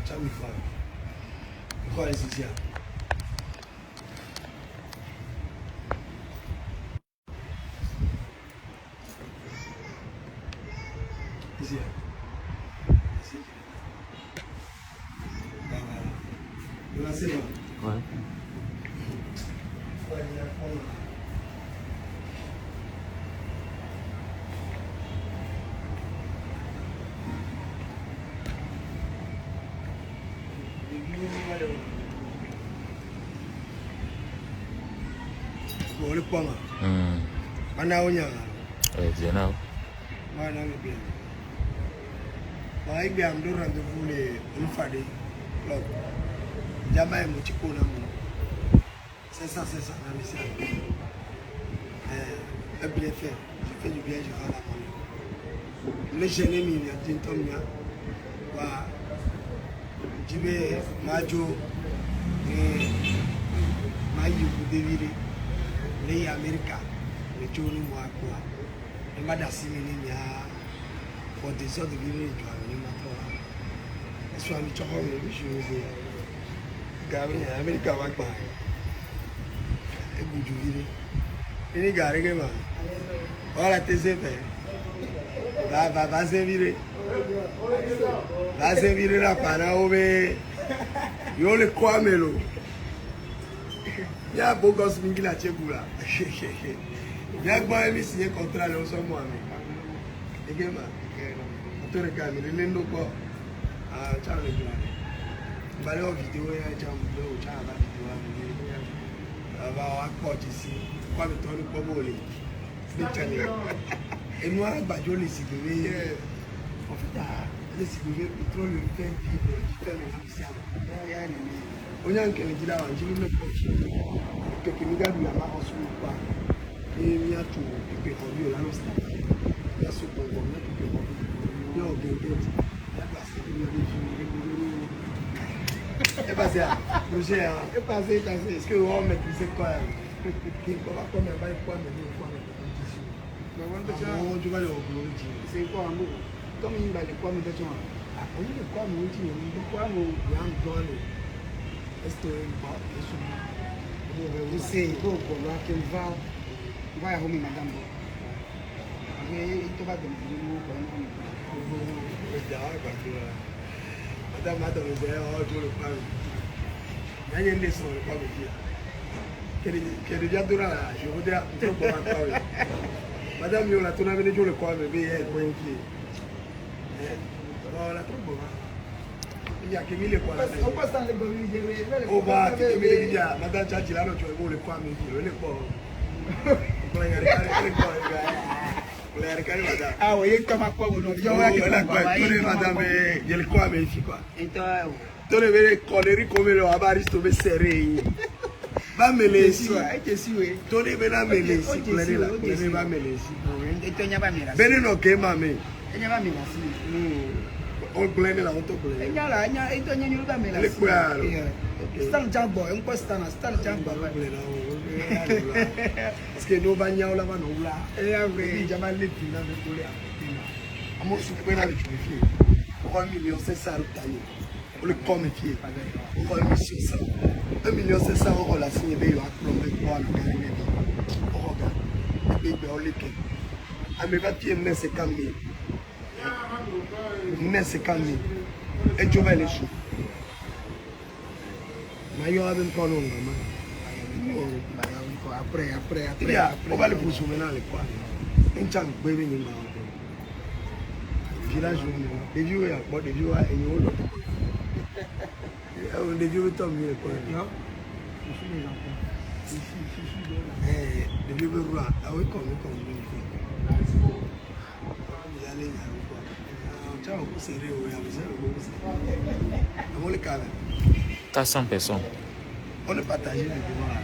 Ciao mi fa. Quale si sia? Sì. Sì. Buonasera. Ouais. Boleh puang ah. Mana awaknya? Jenau. Mana ngebiar. Baik biar ambil rendezvous le ulfadi. Club. Jamais mo chiko na mo. C'est ça la mission. Bien fait. Je fais du bien, je rends la monnaie. Le jeune mi ya tintom ya. Wa jibe majo mayu kudevire. Le America. Le choni mo akwa. E madasi mi ni ya for the sort of village to have ni mato. Eso ami choko mi bi shuru go. Gawe America wa gba. E buju vire. Ini gare ke ma. Ora te se pe. Va se vire. Va se vire la para obe. Yo le kwamelo. Ya bogos mingila chebula. Ya gba mi signé contrat le so mo ami. Egema. Atore ka mi le ndo ko. Cha le jo ani. Bale o video ya cha mo o cha ba video ami. Aba wa po ti si. Kwa mi to ni po bo le. Ni channel. Enu agbajo le sigbe. Ofita le sigbe petrol le fait vivre. Fait le officiel. Ya ni. Onya nke ni jila wa jilu le ko. Keke mi ga du ya ma osu pa. Et a tout piqué en vieux là l'ostia. Il y a ce qu'on voit, il y a piqué en vieux. Il y a un guinguet. Il y a passé, il y a des jours. Et passé à Roger, et passé, est-ce que on met tout c'est quoi? Qui va comme un bail quoi mais nous quoi mais tu vas le boulot. C'est quoi un mot? Comme il va le quoi mais tu vois. Ah, on dit le quoi mais tu dis le quoi mais il y a un don. Est-ce que pas vous savez comment qu'il va vai arrumar madame bo. Aí tu vai dentro do mundo com madame madame é ó juro para. Aí ele só para me que já dura, eu vou dar um pouco mais para. Madame eu lá tu não vem juro com me bem é bom aqui. Ó lá tu bom. Ya que me le kwa la. O passa le go mi je. O ba que me le ya, madame chachi la no cho e le kwa me le ko. Ah oui, comme à quoi vous nous dites, madame, je le crois, mais ici quoi. Tu ne veux pas coller comme le abaristo me serré. Va me laisser. Tu ne veux pas me laisser. Tu ne veux pas me laisser. Venez nous que mamé. On plaît la auto plaît. Le quoi? Stan jambo, un po stan jambo. Parce que nous bagnons là bas nous là. Et après, jamais les filles dans le collet. Amo super na le tuer. Pour 1 million c'est ça le taille. Pour le comméfier. Pour 1 million ça. 1 million c'est ça on la signer be yo aplomber pour le gagner. On regarde. Et puis on les que. A me papier mais c'est calmé. Mais c'est calmé. Et tu vas les choux. Mais il y a même pas long après. On va le pousser maintenant les quoi. Un chang bébé ni ma. Village les vieux ya pas des vieux et nous l'autre. On des vieux tom ni quoi. Je suis les enfants. Les vieux roi. Ah oui comme il y a les quoi. Ciao, vous serez au ya vous le calme. 400 personnes. On est partagé le pouvoir.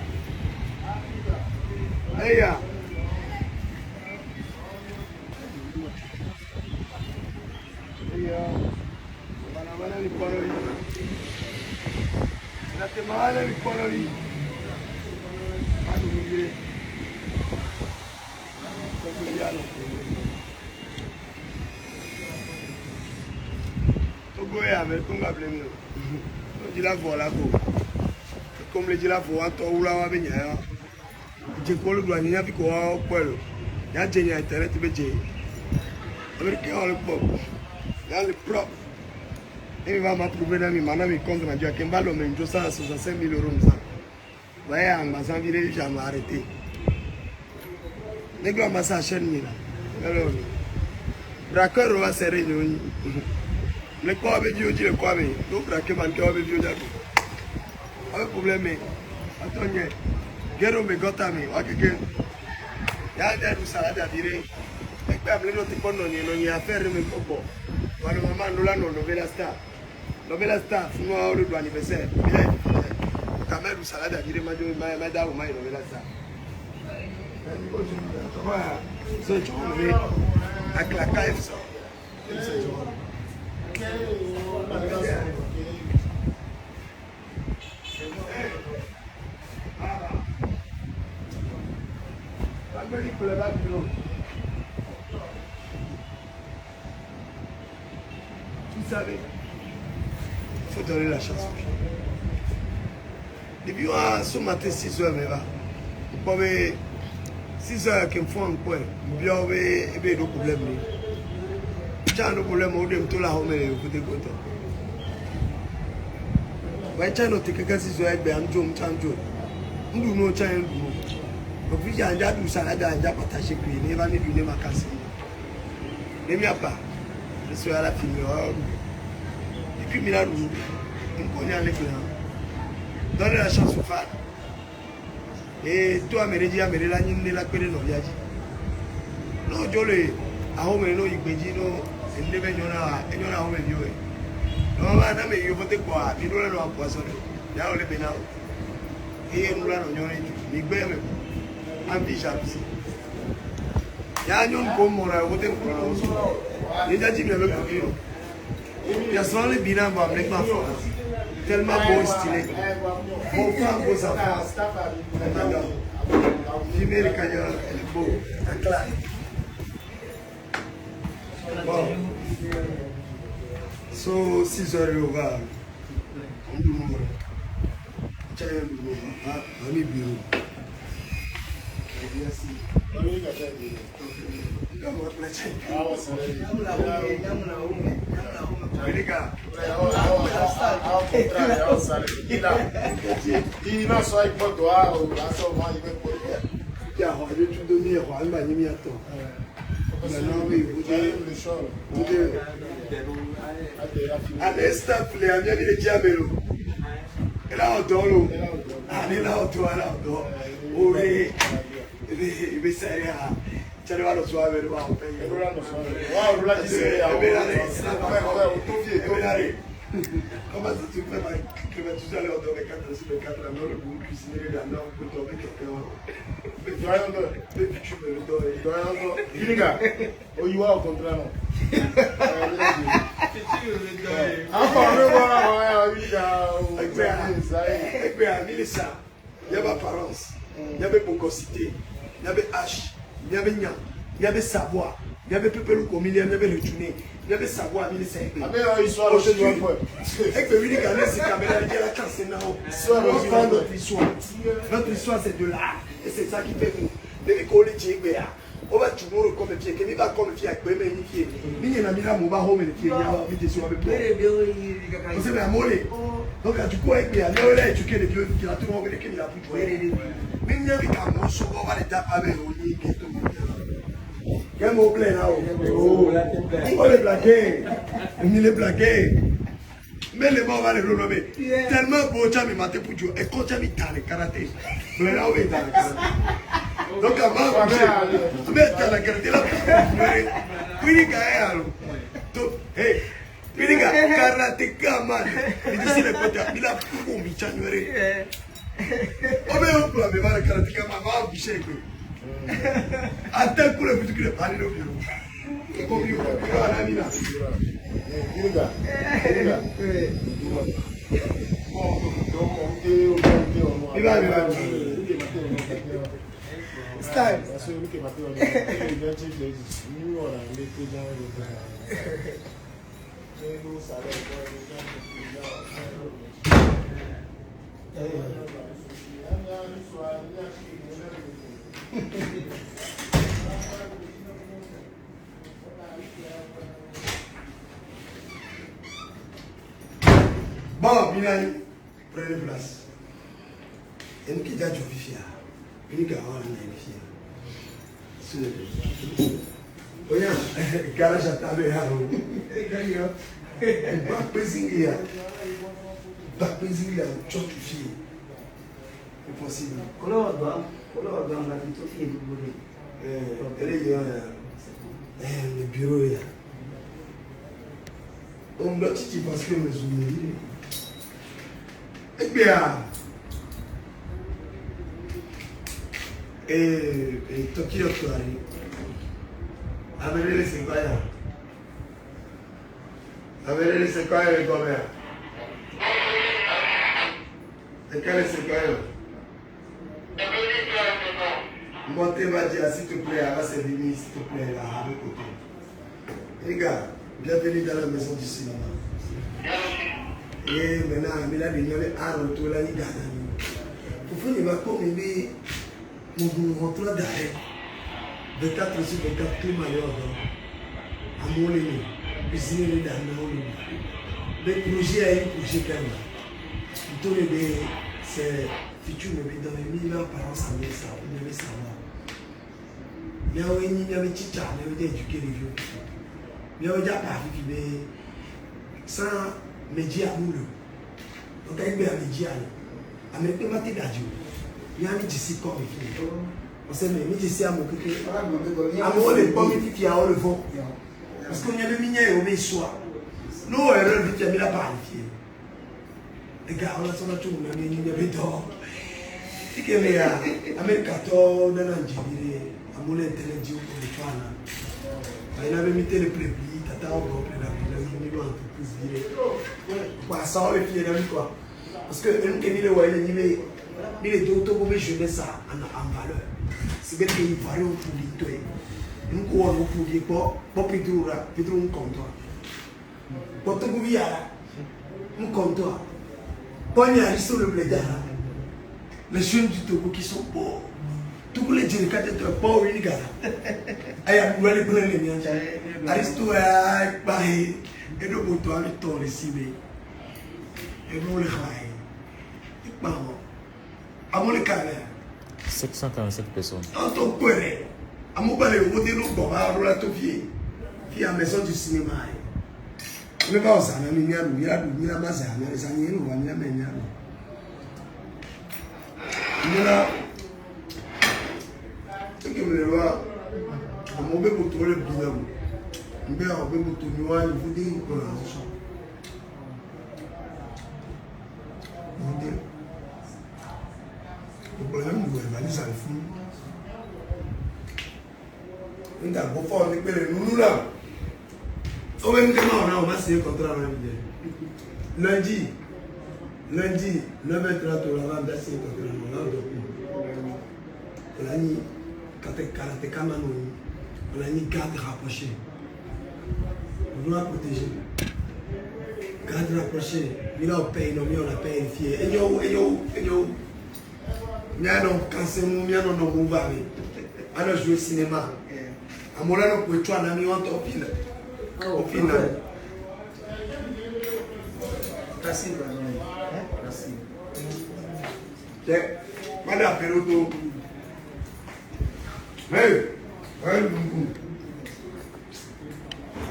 Hey, ya. Banana ni colori. La temana ni colori. Togo ya mais comme va blâmer. On dit la voilà quoi. Comme le dit la voilà, toi ou là, on va venir. Je crois le douanier a vu quoi au poil. Il y a des internet, tu veux dire. Américain, on le pop. Il y a le propre. Et il va m'approuver dans mes manas, mes comptes, m'a dit à Kembalo, mais je sens 65 000 euros. Vous voyez, en m'a envie, j'ai arrêté. Les gars, ma chaîne là. Alors, braqueur va serrer. Le quoi avec Dieu, le quoi avec donc braqueur, man, qui avec Dieu, d'accord. Pas de problème, mais attendez, guerre, mais gotami, ok, il y a des salades à dire. Et puis, après, notre bon, on y a affaire, mais bon. Voilà, maman, nous là, nous, Novella Star. Novella Star, nous, on le doit anniversaire. Quand même, nous salade à dire, madame, ou ma Novella Star. C'est tout, avec la KF, ça. C'est tout. Vous savez, il faut donner la chance aux gens. Depuis ce matin, 6 heures, mais va. Vous pouvez 6 heures qui me font un coin. Bien, vous avez des problèmes. J'ai un problème, vous avez tout là, vous avez des comptes. Vous avez quelqu'un 6 heures, vous avez un jour, nous nous avons donc vous avez déjà du salade, vous avez partagé, vous avez vu ma casse. Ne m'y a pas. Je suis à la fin. Et puis, il a nous connaît les plans. Donne la chance aux femmes. Et toi, mes rédits, mes rélanis, ne la connaît non, yadi. Non, je l'ai. À home, no, il me dit non, il ne veut pas, il n'y a pas de mieux. Non, madame, il faut te quoi, il doit l'en poissonner. Il y a le bénin. Et nous l'avons eu, il me dit, ambitieux. Il y a un homme comme moi, il y a dit que il y a souvent les bilans avec ma femme. Tellement beau stylé. Bon femme, beaux enfants. Filmer les cagnons, elle est beau. Un clair. Bon. So, 6 heures, on va. On dit, tiens, on est bureau. Merci. E não só em Portugal, lá só vai em Portugal. E a roda de dormir, a roda vai me ator. Não, a staff, les amis, les diamants. Et là, on dort. Allez là, on dort, là, on dort. Oui, il va serrer. Tu vas le soir, il va payer. Wow, là, tu sais, comment ça tu fais que tu allais dormir 4 sur 4 à l'heure pour cuisiner la norme pour dormir quelqu'un. Mais tu me le donnes. Il gars, au Youa au contraire, non. Il y avait apparence, il y avait bocosité, il y avait H, il y avait Nya, il y avait savoir, il y avait Pépelou comme il y avait le tuné, il y avait savoir, il y avait aujourd'hui, avec le Willy Ganet, c'est caméra, il y a la chance, c'est là-haut. Notre histoire. Notre histoire, c'est de là. Et c'est ça qui fait que, les collègues, on va toujours comme pied, que va comme pied, avec les pieds. Il y a un ami là, on va home les pieds, il y a un vidéo sur le pied. Vous savez, à Molé. Donc, du coup, avec les amis, là, tu les vieux, qui a tout le monde, qui a tout joué. Mais il y a un morceau, on va les taper avec Oli, qui est tout le monde. Il y a un mot plein là. On va les blaguer. On les blaguer. Mais les mots, on va les renommer. Tellement beau, tu as mis maté pour jouer. Et quand tu as mis dans le karaté, vous l'avez envoyé dans le karaté. Donc, avant, tu mets dans la karaté là. Puis, les gars, hey. Puis les gars, karatéka man. Il dit c'est le côté, il a beaucoup mis January. On met un peu, mais voilà, karatéka man, va boucher que. Attends pour le but que le parler au bureau. Et comme il va à la mina. Il va. It's time. Bon, Bilal, prenez place. Et nous qui déjà fier. Nous qui avons fier. Oya, garage atabe haro. Back pressing here. Back pressing here, church fier. C'est possible. Comment on va plutôt fier du boulot. Le bureau là. On doit te dire parce que mes souvenirs. Eh bien, et Tokyo Toari, avec les Sequoia, avec les Sequoia et Gomère. Et quel est Sequoia? Montez va dire s'il te plaît, à la service, s'il te plaît, là, à l'autre côté. Les gars, bienvenue dans la maison du cinéma. Et maintenant, il a des à retour là, il gagne. Pour faire les vacances, il rentre d'arrêt. 24 sur 24, tout malheur. À mon lieu, cuisiner les dames, le projet a eu projet quand même. Tout le monde, c'est futur, mais dans les 1000 ans par an, ça veut ça, on devait savoir. Mais on y avait petit chat, on avait éduqué les vieux. Mais on a déjà parlé sans médias à nous. Donc, il y a des médias. Il y a des médias. Il y a des médias. On sait même, il y a des médias. Il y a des médias. Parce qu'on y a des médias au soir. Nous, on a des médias à parler. Les gars, on a tout le monde, on a des médias. Il y a des médias. Amérique 14, dans l'Angélie, à mon intelligence pour les fans. Il avait mis les plébis, tata, on va prendre la vie, entreprise directe. Quoi, ça, on va fier dans quoi. Parce que nous qui nous voyons, il est d'autres comme je ça en valeur. C'est bien qu'il varie au public. Nous courons au public pour Pedro un comptoir. Pour tout le monde, un comptoir. Pour y aller sur le blé d'ara. Les jeunes du Togo qui sont pauvres. Tous les jeunes qui sont pauvres, ils gagnent. Il y a beaucoup de gens. Aristo est pareil. Et nous, on doit le temps de cimer. Et nous, le travail. Et maman. À mon écart. 747 personnes. En tant que père, à mon balai, on dit nous, bon, à la Tofie. Qui est à la maison du cinéma. On ne va pas ça, il y a il y a masse, il y a les années, il y a les années. Il y a ce que vous voulez voir, on va pour trouver le bilan. On va pour trouver le vous dire pour la chanson. Vous dire. Le problème, vous voyez, ça le fou. On a beau faire les nous là. Au même temps, on va signer le contrat lundi, 9h30, on va signer le contrat. On a mis karatéka, on a mis garde rapprochée. On doit protéger. Garde rapprochée, il a payé, on a payé fier. Et yo, il y a un cancer, il y a un mouvement. On a joué au cinéma. À mon avis, on peut tuer un ami en top. Au final. Merci, merci. Tiens, madame Peroto. Hey,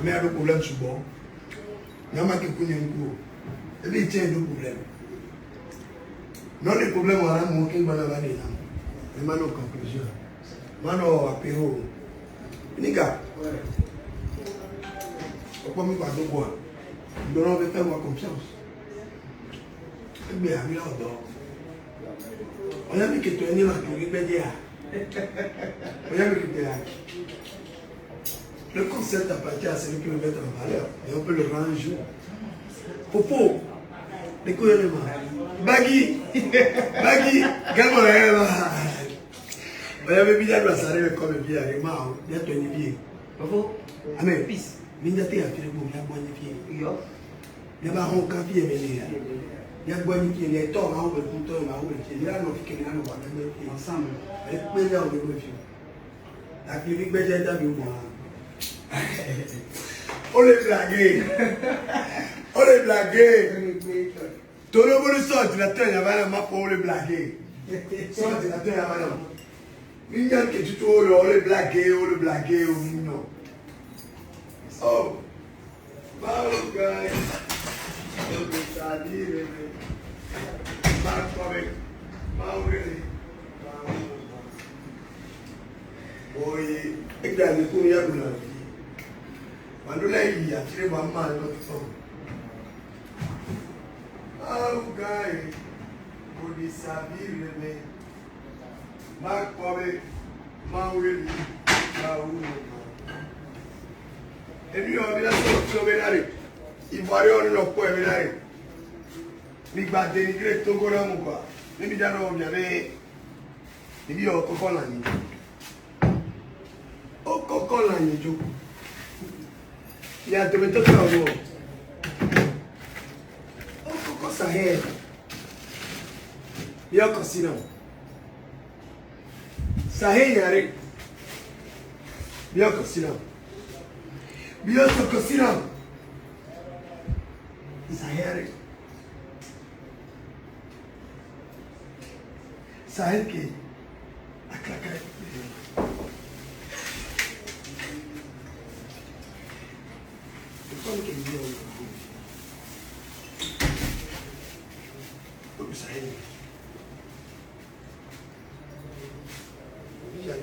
mais il y a des problèmes sur bon. Il y a des problèmes. Et puis, il y a des problèmes. Non, les problèmes, on a manqué de la vanille. Mais maintenant, conclusion. Maintenant, apéro. Les gars. Pourquoi nous parlons de quoi? Nous devons faire confiance. Eh bien, il y a on a mis que tu es né dans le on a mis que tu es là. Le concept appartient à celui qui le met en valeur. Et on peut le rendre un jour. Popo, les couilles Baggy, Gamorema. On avait mis la gloire, ça arrive comme bien, il y a ton bien. Bravo. Amen. Peace. Minja te afire bo mi agbo ni fie. Yo. Ya ba hon kan fie me le ya. Ya gbo ni fie le to ma wo be kun to ma wo fie. Ya no fi ke na no ba me fie. Ensemble. E pe ya o be bo fie. La fi ri gbe je da bi mo. O le blaguer. O le blaguer. Tolo bo le sorti la tête ya ba ma po le blaguer. Sorti la tête ya ba na. Minja ke tu to le blaguer, o le blaguer o no. Oh, wow, guys. Look at that, really. Mark coming. Wow, really. Boy, ik ben niet goed aan het doen. Maar nu leg je hier, ik ben maar aan het doen. Oh, guys. Good is happy, really. Mark coming. Wow, really. Wow, really. Et puis on vient de se ménager. Il voit rien on ne peut ménager. Mi gba dénigré Togo là mon quoi. Mi mi dano on vient mais il dit au coco là ni. Au coco là ni jo. Il y a de méthodes là où. Au coco ça est. Il y a encore sinon. Ça est yare. Il y a encore sinon. Biyo to cocina. Sahel. Sahel que a clacar. Como que ele deu? O Sahel.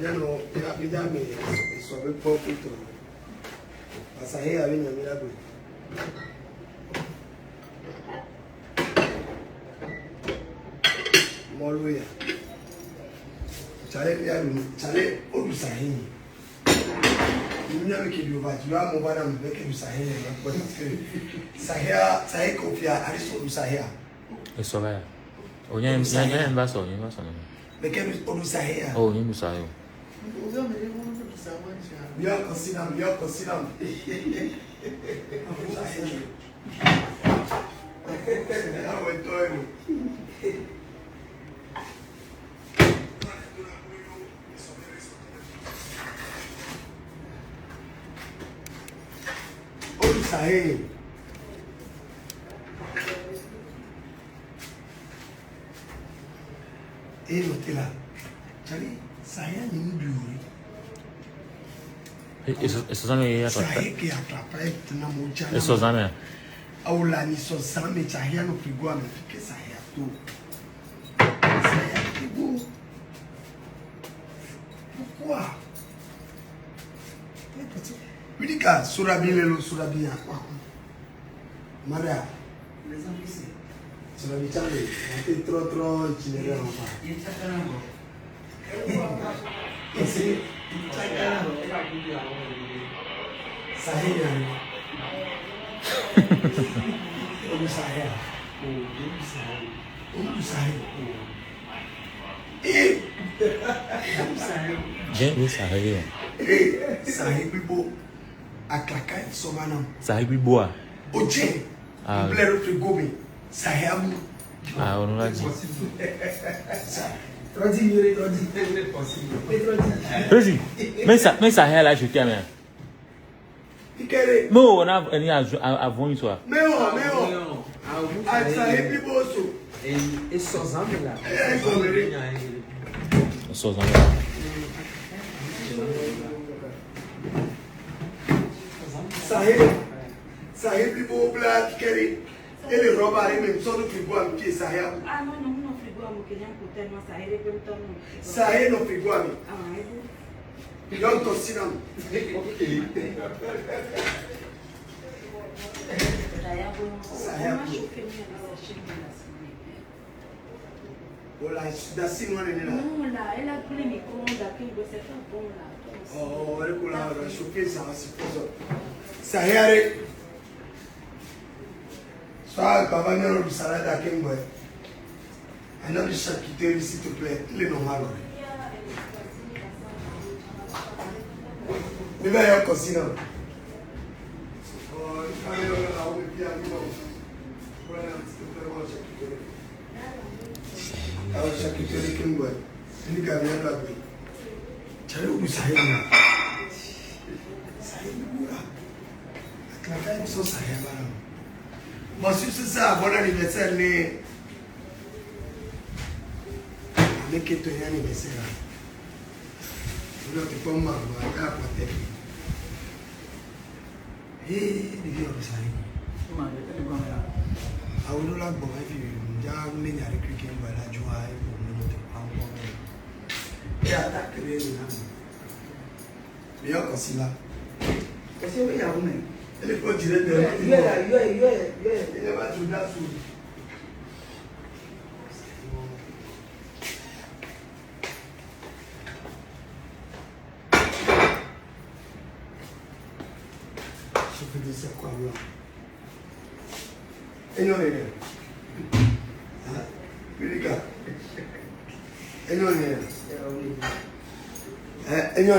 Já não, já me sobe pouco tudo. Sahel avec un miracle. Moluya. Chale o Sahel. Nous n'avons que du voiture, mon bonhomme avec du Sahel. Sahel confia à l'issue Sahel. Et ça va. On y a un vaso, il y a un vaso. Mais quel est le Sahel? Oh, il y a un Sahel. Mieux considérable. O Sahel. Et l'autre là. Charlie, Sahel n'est pas dur. Eso zame ya Sahel que atrapar na moja. Eso zame. Aula ni so zame Sahel no frigo ame que Sahel tu. Sahel frigo. Pourquoi? Wilika surabile lo surabia kwa. Mara. Les ambitions. Surabi chale. Ate tro chinera mama. Il est chacalango. Ese Chacalango. Sahel yani. O Sahel. O Sahel. Bien, Sahel. Sahel bibo aklaka somanam. Sahel biboa. Oje. Blero frigomi. Sahel. Ah, on l'a dit. Vas-y. Mais Sahel a jeté mais. Mais on a avant une soirée. Mais Sahel bibo so. Et Sozame là. Sozame. Sahel bibo black keri. Ele rouba aí mesmo, só no frigo a que Sahel. Ah, não frigo a que nem por ter uma Sahel e perguntando. Sahel no frigo a mim. Ah, é bom. Eu tô ensinando. Sahel. Olá, da Simone lá. Não, lá, ela pula micro-ondas, aquilo você tá bom lá. Oh, olha com lá, eu choquei essa esposa. Sahel. Só acaba de no salada aqui em Goiás. Ainda me chaqueteiro, s'il te plaît, ele não mal. Me vai eu cozinhar. Àwọn ṣàkíyèsí kí n gbọ́ ẹ̀ ní ká mi ẹ̀rọ àgbẹ̀ ṣàlẹ̀ òkú sàyẹ̀ náà sàyẹ̀ wúrà àkàkà ẹ̀ sọ sàyẹ̀ bára wọn. Bọ̀ sísú sá àbọ̀dá ní bẹ̀sẹ̀ ní àlékètò yẹn ní bẹ̀sẹ̀ rà ní ọtí pọ́n mọ́ àwọn àgbà àpàtẹ́ mi. Níbi ọ̀rọ̀ sàyẹ̀ àwọn olólàgbọ̀n ẹ̀ fi já ní yàrá kíkẹ́ ń bọ̀ lájú wa ẹ̀ kò ní ọtí pọ́n mọ́ ẹ̀. Ẹ̀ àtàkìrẹ́ ẹ̀ nínú àná mi yọ kọ̀ sí la. Kẹ̀sí ó yà wọ́n mẹ́. Ele pode direito dele. Ele vai ajudar tudo. Deixa eu fazer isso com a minha. Ele não é. Liga. Ele não é. Ele não é.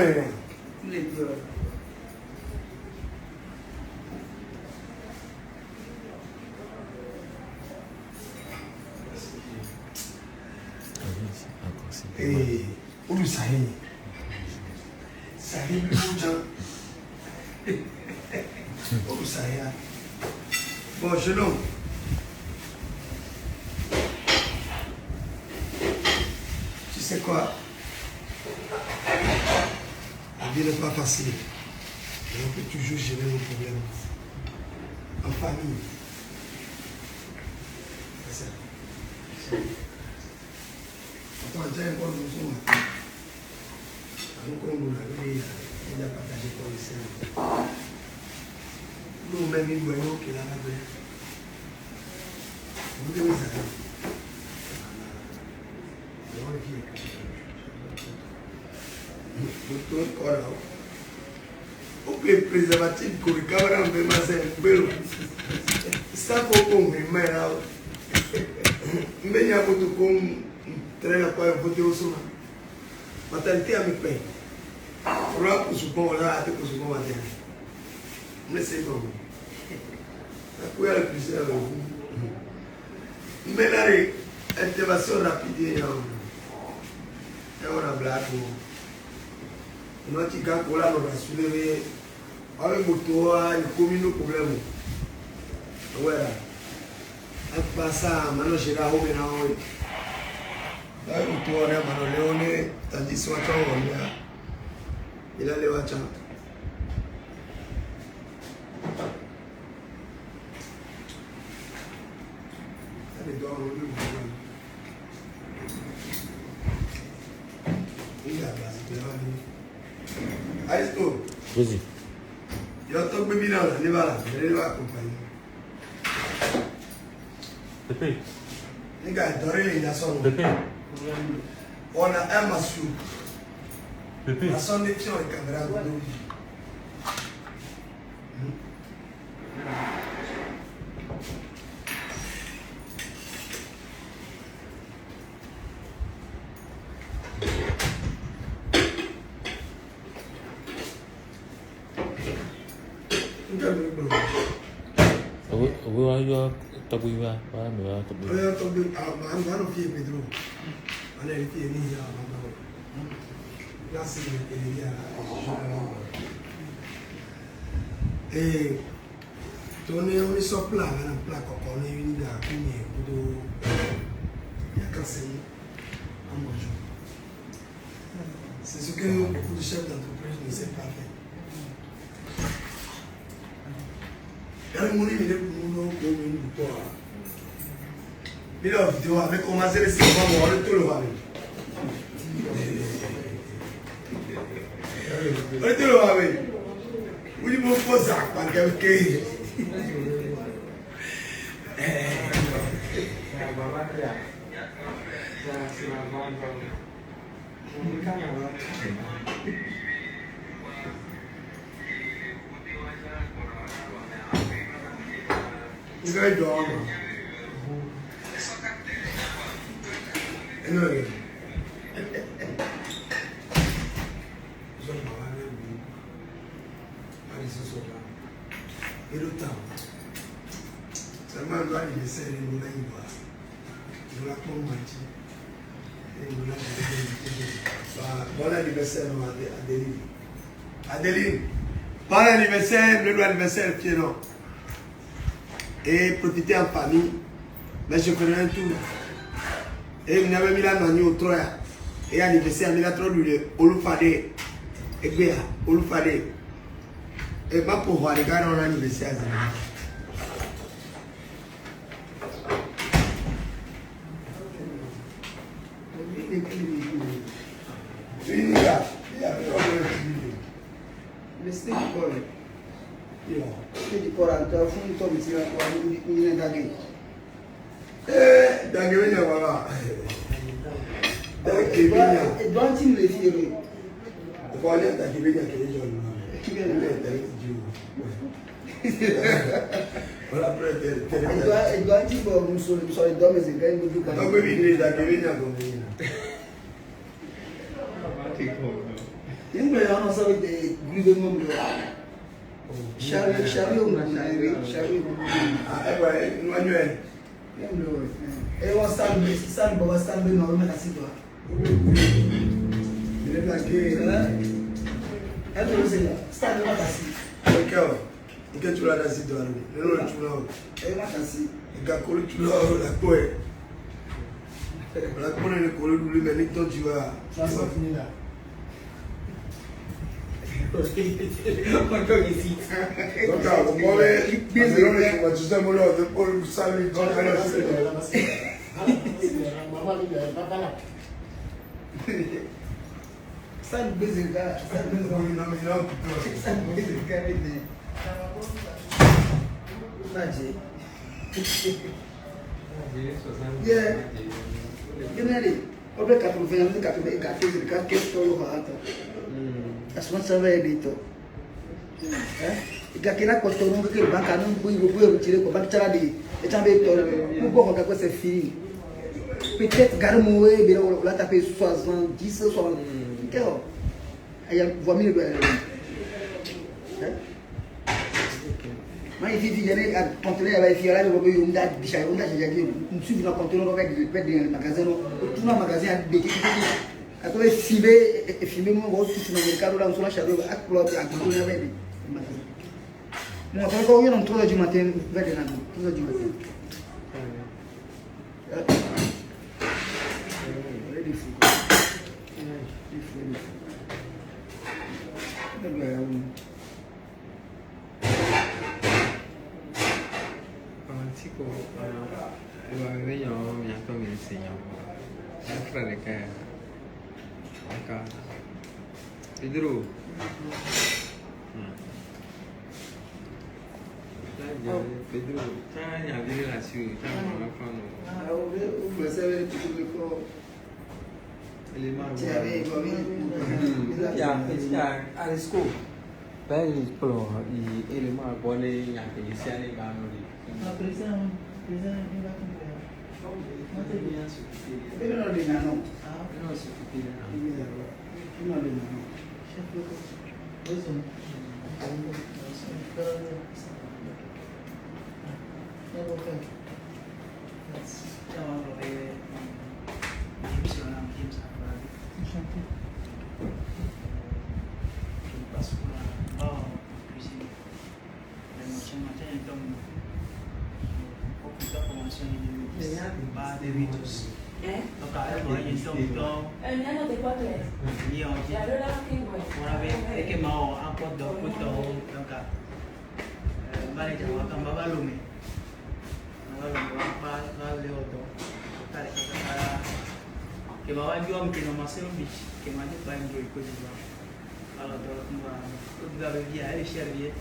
Olùsàyẹ̀ sàyẹ̀ bí ó jẹun olùsàyẹ̀ bọ̀ ṣe náà tu sais quoi la vie n'est pas facile mais on peut toujours gérer nos problèmes en famille c'est ça. Attends, j'ai encore une chose. Nous avons partagé pour les scènes. Nous-mêmes, nous voyons qu'il a la paix. Vous devez savoir. O préservatif que le camarade me m'a fait, ça pour me mettre. Mais il y a beaucoup de treina kwa vote usoma matalité a mi pe ora kusupo ora ate kusupo mate me sei bon apoia le plus menare intervention rapide ya ora black no ti ga ko la lo rasule avec moto a il comino problème voilà a passa mano chega o menao Dai utore Manolleone tantissima voglia e la leva già e do lui il a base per vai sto così io to bevi no ne va accompagni Pepe Nigga dore la sono Pepe on a un massou Pepe la sonde est sur le caméra de Gue ayo tabu iba, me tabu. Io to be I'm fie Pedro ana ile fie ni ya mama la si ile ya to ne o so plan na plan ko ne wi da ku ni do ya ka se amojo c'est ce que beaucoup de chefs d'entreprise ne savent pas faire. Yàrá mo ní ilé kùnú ló kó mi ní púpọ̀ à. Bí lọ́ọ̀ fìdí wa fẹ́ kó máa ṣẹlẹ̀ sí ọmọ ọmọ ọdún tó lò wà mí. Ọdún tó lò wà mí. Wọ́n ní mo fọ́ zàpà kẹ́kẹ́. Ngai domo. Eno. Zona wale bu. Ali sosola. Ero tawo. pour moi. Bon anniversaire Adeline. Adeline, bon anniversaire, le anniversaire pied non. Et profiter en famille. Mais je connais un tour. Et il avait mis la manie au Troya. Et anniversaire, il a trop de Olufade. Et bien, Olufade. Et pas pour voir les gars dans l'anniversaire. Le steak boy. Steak boy, tu as fini ton métier pour aller une dague. Dague, voilà. Dague, et doit-il me fier? Il faut aller à Dague, il y a quelques jours. Voilà, il doit dire que nous sommes les deux, mais c'est quand même beaucoup. Donc, oui, il y a quelques jours. Il me l'a annoncé avec des gouvernements de Charlie, Ah, ouais, nous allons. et on s'en va s'en normalement à six doigts. Il est plaqué. Elle me dit là, stade de Makassi. D'accord. Il y a tout là dans cette doigt. Le nom est tout là. Et Makassi. Il y a tout là, la poêle. La poêle est le collet de lui, mais les temps tu vas. Ça va finir là. Donc, vous pouvez bien tu sais, mon lord, pour le salut, dans la Ça ne baise pas. Ça ne baise peut-être Garmoué, mais on l'a tapé 70, 70. Il y a voix mille. Moi, il dit qu'il y a un conteneur avec il y a un conteneur avec des magasins. Tout le magasin a des après filmer et filmer mon gros tout dans le cadre là on se lâche à exploiter à conteneur avec des magasins. Moi, quand on est en 3h du matin, vers les 3h du matin. Pedro. Pedro, tanya vile la siu, tanya mafano. Ah, vous savez tout le corps. Ele maro. À school. Ben il pro e ele maro bole ya ke isi ani ba no ri. Ah, presa il va comprar. Não tem dinheiro suficiente. Ele não tem nada. Ah, não é suficiente. Não tem nada. Chefe do pois é. É bom que então eu vou funcionar aqui para passo por lá cuisine le matin então pouco da formação de bar de ritos donc então No te puedo creer. y Ya lo la que voy. una vez es que mao a podo donc vale ya va a cambiar lume va le otro que va a yo que no más ser un bicho que más para enjoy cosas alors vous avez bien elle servie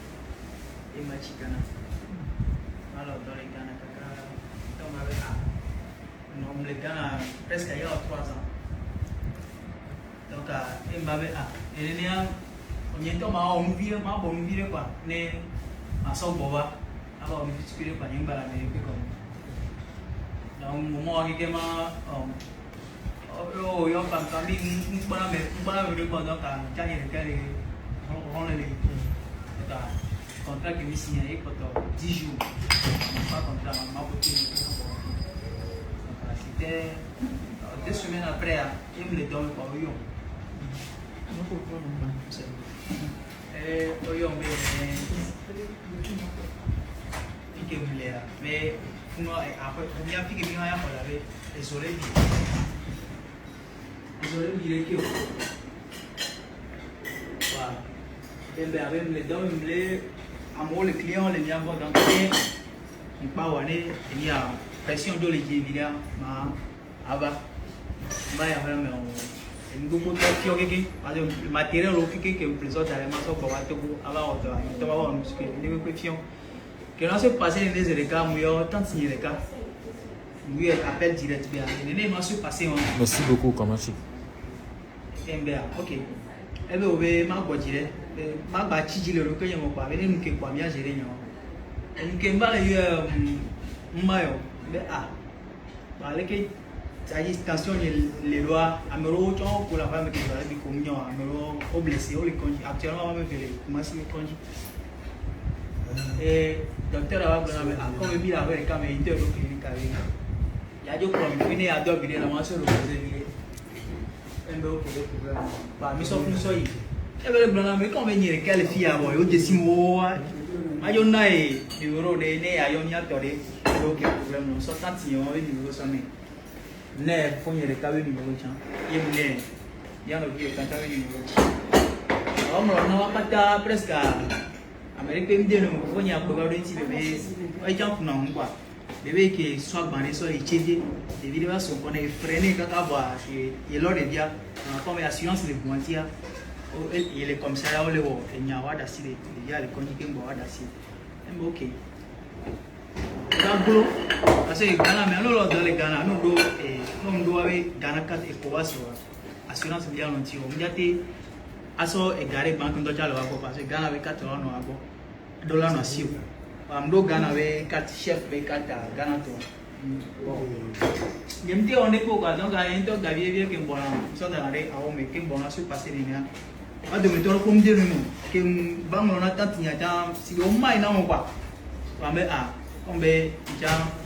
et ma chicana alors dans les Ghana kaka donc avec non les Ghana presque il y a 3 ans donc il m'avait et là on y est tombé on vit ma bonne vie quoi né à son boba alors on vit quoi n'y pas la meilleure comme donc moment qui m'a oh yo quand kami mbana me pendant quand il y a quelqu'un on les contrat que me signé pour 10 jours pas contrat m'a côté C'était 2 semaines après, il me les donne par Oyon. Oyon, mais après, on y a fait que bien pour laver les soleils. Les soleils, il est qui? Voilà. Et bien, avec les dents, les clients, les miens vont dans le pied. On part où il y a pression de l'équipe, il y a le matériel qui est plus autre, que l'on se passe les cas, tant signé les cas. Oui, appel direct. Merci beaucoup, Kamachi. Ok. Eh bien, on va m'aborder. Ma bâtie, le recueil, on va venir nous qui quoi bien gérer. Et nous qui m'ont maillot. Ça y est, attention, les lois, Amero, pour la femme qui va être communion, Amero, au blessé, au conduit. Actuellement, on va me faire comment si on conduit. Et docteur a comme il a avec les caméras interlocutives. Il y a des problèmes, il y a deux billets, la masse de l'opposé. Un peu pour le problème. Bah, mais sauf nous soyons. Et bien, le blanc, mais quand on vient de quelle fille à voir, il y a des mots. Mayonna et du bureau de Né à Yonia Toré, donc il y a un problème. Nous sommes tantis, on va venir au sommet. Ne fournir les cabines du Mouchan. Il y a un autre qui est quand même du Mouchan. On n'a pas presque à Amérique, il y a un programme de bébé. Il y a un peu bébé qui soit bandé, soit étudié. Les vidéos sont freinées quand on voit. Il y a l'ordre de dire, on a assurance de Bouantia. Il est comme ça, là, il y a un droit d'acier. Il y a les conduits qui ont droit d'acier. Ok. Dans parce que Ghana, mais nous, dans le Ghana, nous doit Ghana 4 et pour assurance bien longtemps. On a été égaré banque de Jalo parce que Ghana avec 4 dollars na sio. Amdo Ghana avec 4 chefs avec 4 Ghana to. Yemte on est pour donc à un temps Gavier qui est bon, ça dans les à homme qui est bon à se passer les miens. A de méthode comme dire nous que banque on a tant y a si on m'a non quoi. On met à on met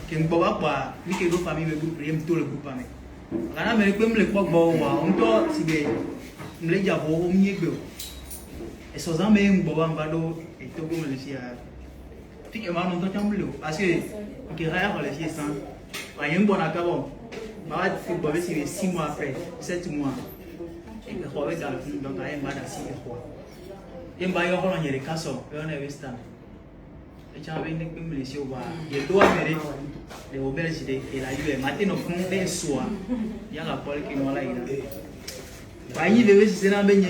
que nous pouvons pas ni que nos familles me groupe rien tout le groupe mais Ghana mais comme le quoi bon on doit si bien me les jabo au mieux que et ça ça mais on va vado et tout comme le sia tu que ma non tant chambre parce que que rien le sia sans rien bon à bon bah c'est pas si 6 mois après 7 mois et que on va dans donc rien mal à 6 mois et bah yo on y les cas on est western. Et j'avais une communication où il doit venir les obélisques et la UE. Maintenant, on est soin. Il y a la police qui nous a aidé. Voyez, les gens qui sont venus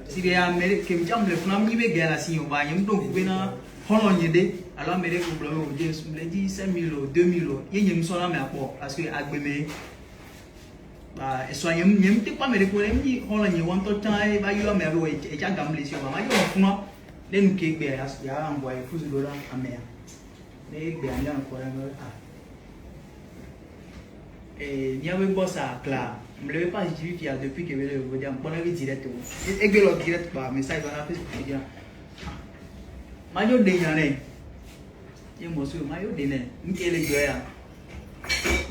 si les Américains qui ont le flamme, ils veulent gagner si on va y aller. Donc, vous venez à Hollande, alors Amérique vous blâmez au Dieu, vous dit 5 000 €, 2 000 €. Il y a une seule mais à quoi parce que Agbeme, bah, soyez même pas Américain, même dit Hollande, one to time, bah, il y a mais et il y a gamblé sur moi. Il y a les nous qui bien il y a envoyé plus de dollars à mer les bien là encore et il y avait boss à Cla me l'avait pas dit qu'il y a depuis que je vous dis on avait direct et que le direct par message dans la Facebook dire mayo de yane et moi sur mayo de ne qui les gars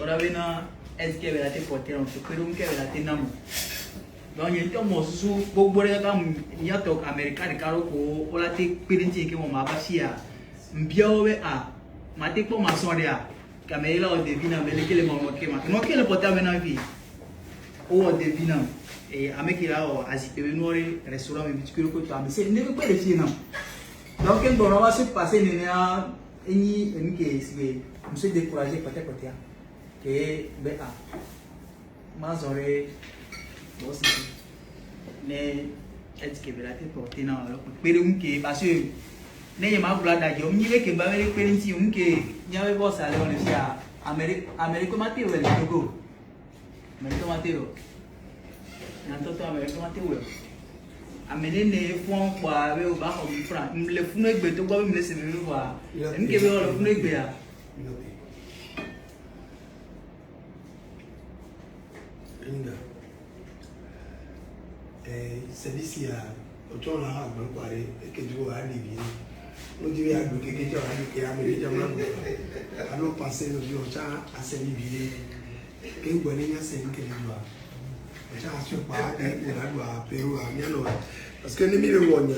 on avait na est-ce que la tête porter on se peut que la tête namu donc il y a un mot sur beaucoup de gens qui ont américain de carreau ou la tête pédintique qui vont m'abacher à m'biaouer à ma tête pour ma soirée à caméra au devine à me léguer les moments qui m'ont non qui le portable dans la vie ou au devine et à me qui là au azipé noir restaurant mais petit que le côté mais c'est ne veut pas les filles non donc quand on va se passer les néa ni qui est monsieur découragé peut-être que ben à ma soirée mais est-ce que la tête portée dans le parce que n'est pas pour la d'ailleurs on y veut que va avec périnti on que y avait pas ça on est à Amérique Mateo le Togo Amérique Mateo n'entends Amérique Mateo amener les fonds pour aller au bar au franc le fou ne peut pas me laisser me voir on que veut le fou ne peut pas service ya oto na ha gbo pare ekeju wa ni bi no di ya gbo kekeju wa ni ke amere jama alo passe no bi o cha asemi bi Quem guarda sem que ele doa. Já acho que para ele lá doa Peru a minha não. Parce que nem me le vonya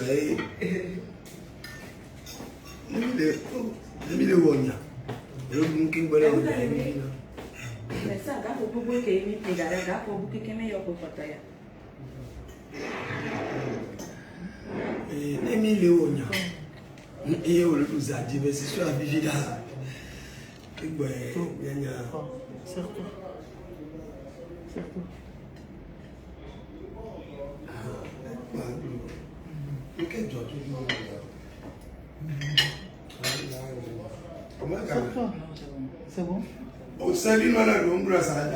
nem me le vonya. Eu nunca guarda. Mais ça, gars, pour que il me gare, gars, pour que me yo ko pataya. Nem me le vonya. E eu le plus à dire c'est sur la vigila. E ouais, nya. Surtout. C'est bon? Oh, salut, madame, on doit ça.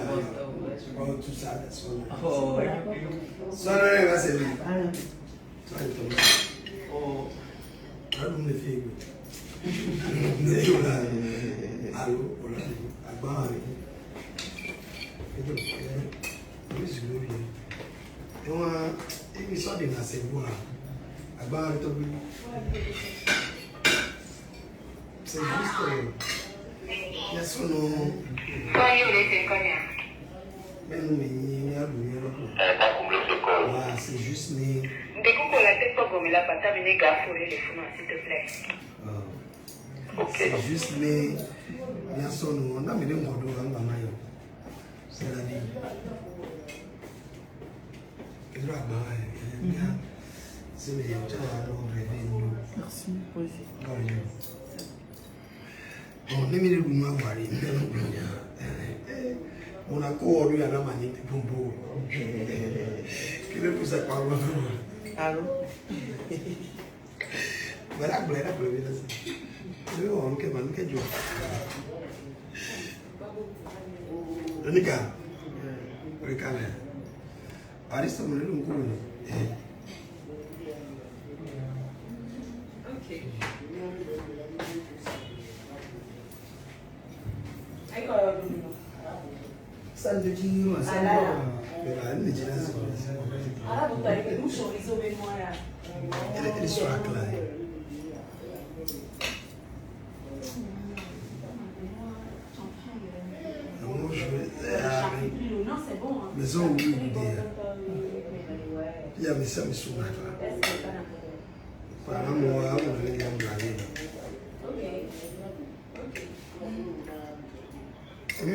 Oh, tout ça, ça. Oh, Ça, on va se lever. Ça, oh, allô, me fait. Allô, voilà. Agba. Et ça, de la sévoie. Agba, le top. C'est juste. Il y a son nom. C'est juste mais. C'est juste mais. Il y a son nom. On a mis le mot de maillot. C'est la vie. C'est le Merci. bon, les minutes nous avons parlé. On a couru à la manière de Pombo. Qui veut pousser par moi? Allô? Voilà, voilà, voilà. Je vais en faire un peu de Nika, regarde. Arrête, on est le coup. Ok. Ça ne dit pas, ça ne dit pas. Ah, vous avez nous choisir moi là. Elle est sur la clé. Non, je vais. Non, c'est bon. Mais on oublie de dire. Il y a mes amis sur la clé. Par là, moi, on va aller en garder. Oui,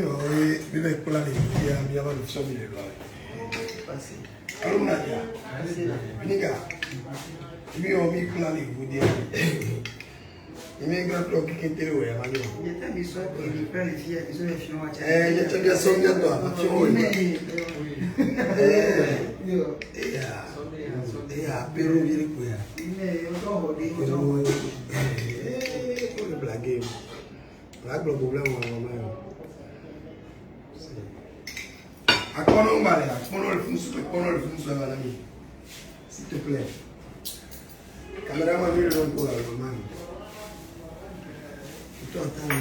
mais pour la vie, il y a bien de famille là. Alors, Nadia, Nika, il y a mis pour la vie, vous dire. Il y a un grand bloc qui est télé, il y a un million. Il y a des soins qui me prennent les filles, ils ont les filles. Il y a des gens qui sont là, il y a Pérou, il y a quoi? Pérou, il y a blagué. Blague le problème, on va à quoi on va aller? Comment le film sur la vie? S'il te plaît. Caméraman, il est pour la maman. Tu entends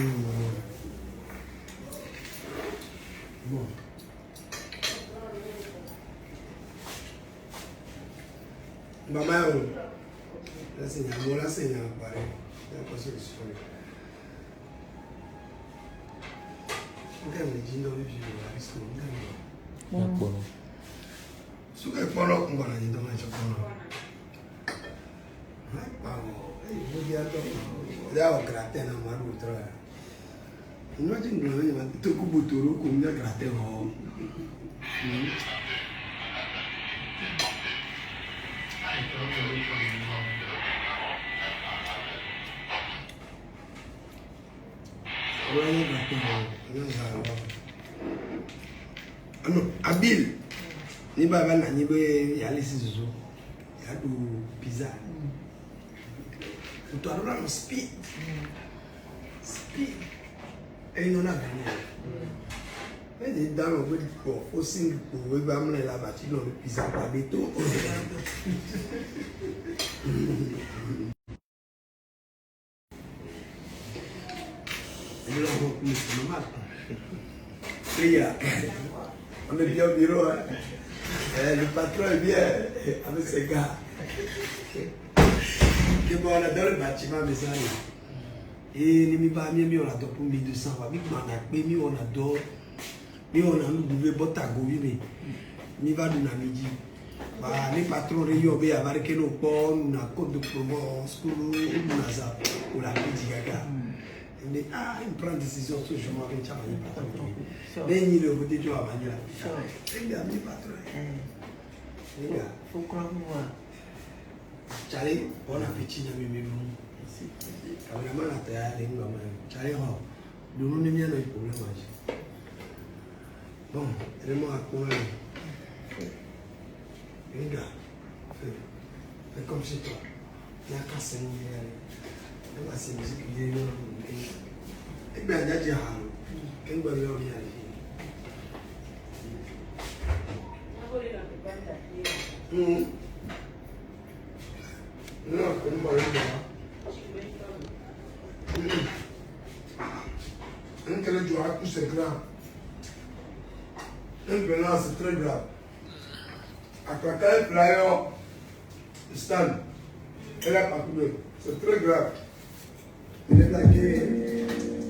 bon. Maman, là c'est un là c'est un pareil. La solution. Ngai mjinda hivi risiko ngani? Suka polo ngwana ndio macho polo. Hai pago. Budi ato. Dawa gratte na maru troya. Nwaji ngwana ni matu kubuturu kumnya gratte ho. Abil ni baba na ni be yali sizo ya do pizza tu adora no speed et non a rien et des dames au pour aussi pour we ba mle la bati no pizza pa beto et là on peut se mal on est bien au bureau, hein. Le patron est bien avec ses gars. Et bon, on adore le bâtiment, mais ça, et les mi pas mieux, on adore pour 1200, on adore Mais on a nous bouvé botago, mais ni va de namiji. Bah, les patrons réunionnés avec que nos ports, nous avons code de Provence, nous avons pour la petite gaga. Il prend décision sur le chemin avec Tchamaï patron. Mais il est au côté de la manière. Les gars, mes patrons. Les gars, faut croire moi. Charlie, bon appétit, n'a même nous. Vraiment, la terre, les gars, Charlie, nous n'avons pas de problème. Bon, vraiment, à quoi les gars, fais comme chez toi. Il y a qu'à s'en aller. Il y a ces musiques qui viennent. Et bien, il y a des halos. Qu'est-ce que vous avez envie d'aller? Non, comme moi, un que le joueur a poussé grand. Un violence, c'est très grave. À quelqu'un flyer stand, elle a pas coupé. C'est très grave. Il est plaqué,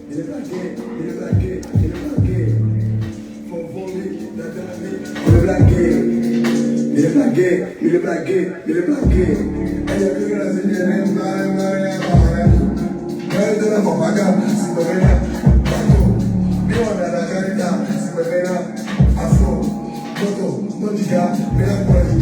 il est plaqué, il est plaqué, il est plaqué. Faut voler, il est plaqué, il est plaqué, il est plaqué, il est plaqué. Elle est plus grande, elle est plus grande. Elle est la maga, c'est pas bien. Bien, on a la carita, c'est pas bien. Afro, Toto, Monica, Melancoli,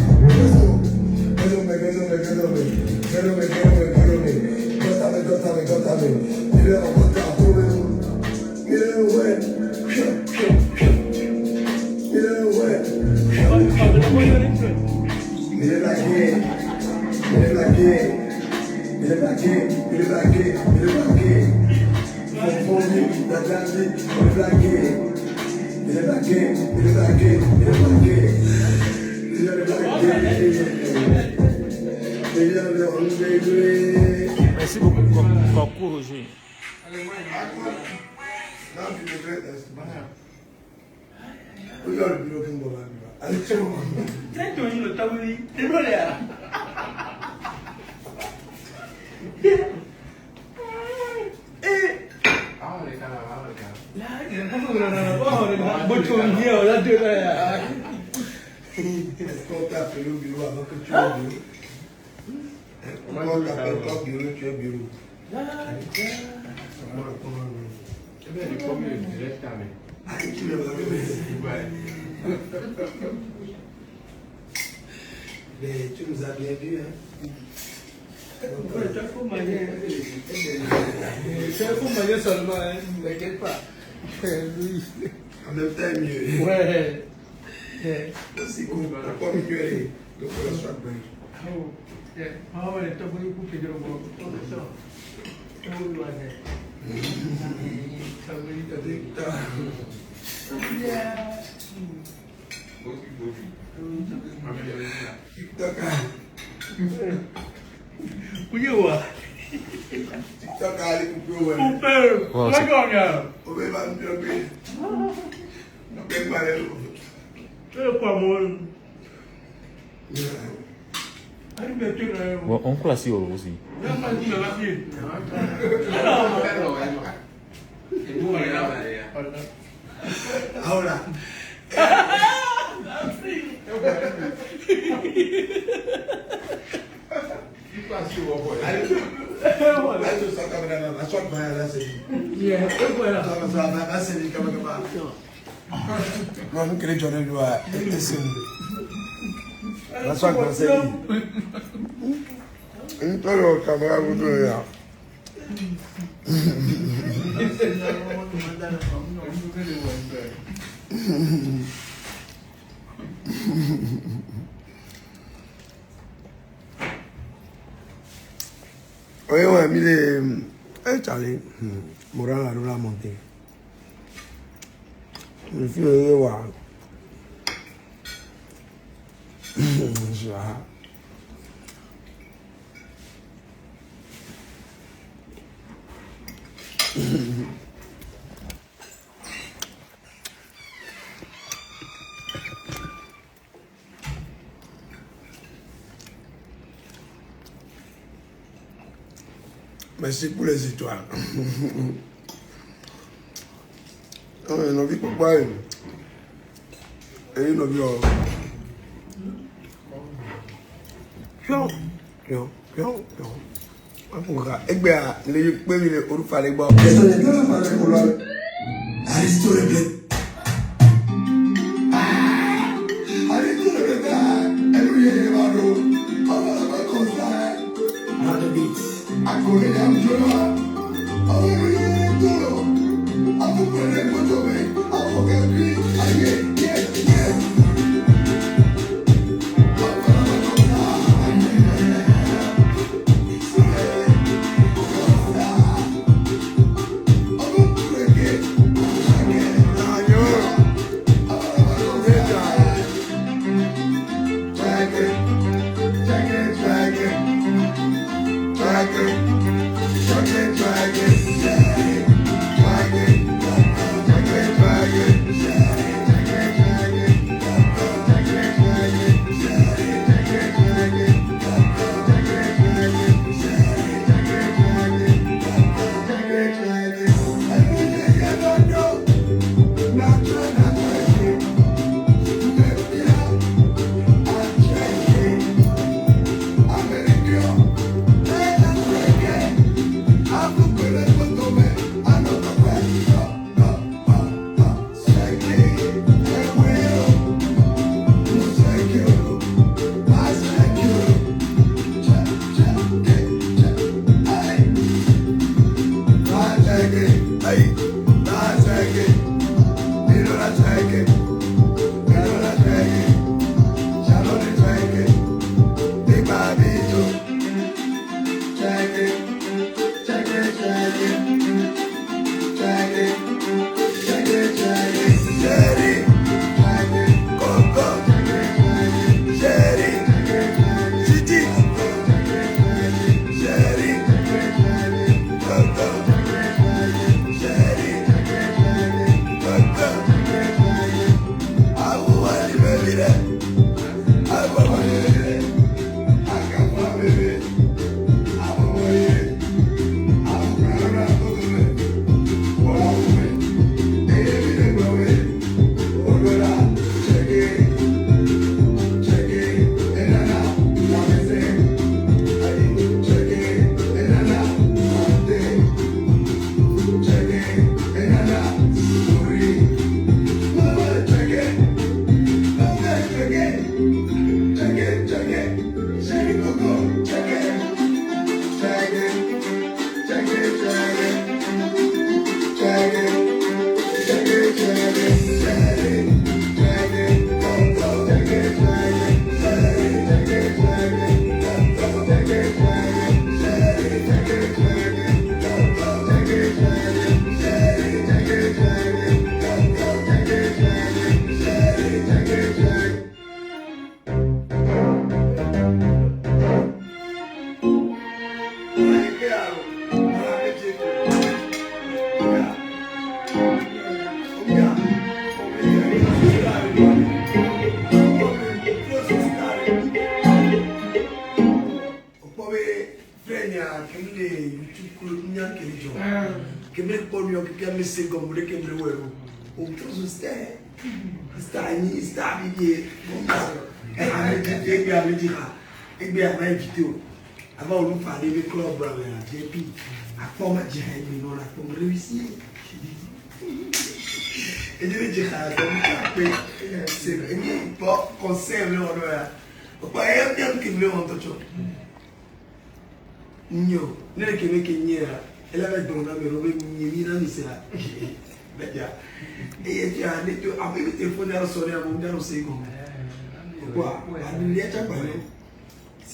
Merci beaucoup, Coco Roger. Mais tu nous as bien vu, hein? C'est un faux manière seulement, hein, ne t'inquiète pas. En même temps, mieux. Ouais. C'est cool, encore mieux. Donc, on va se faire bien. Ah ouais, t'as voulu couper de l'eau. Bon, on peut assis aussi. Ahora. Non, non queria giocare lui a la sua cosa lì. Un toro camera avuto io. Oui, ouais, mais les... Charlie, Moran a roulé à monter. Je suis allé voir. Merci pour les étoiles. On a envie de boire. ẹ̀yin náà bí ọ. Ẹgbẹ́ à lè pé mi lè orúfà lè gbọ́.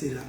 Mira,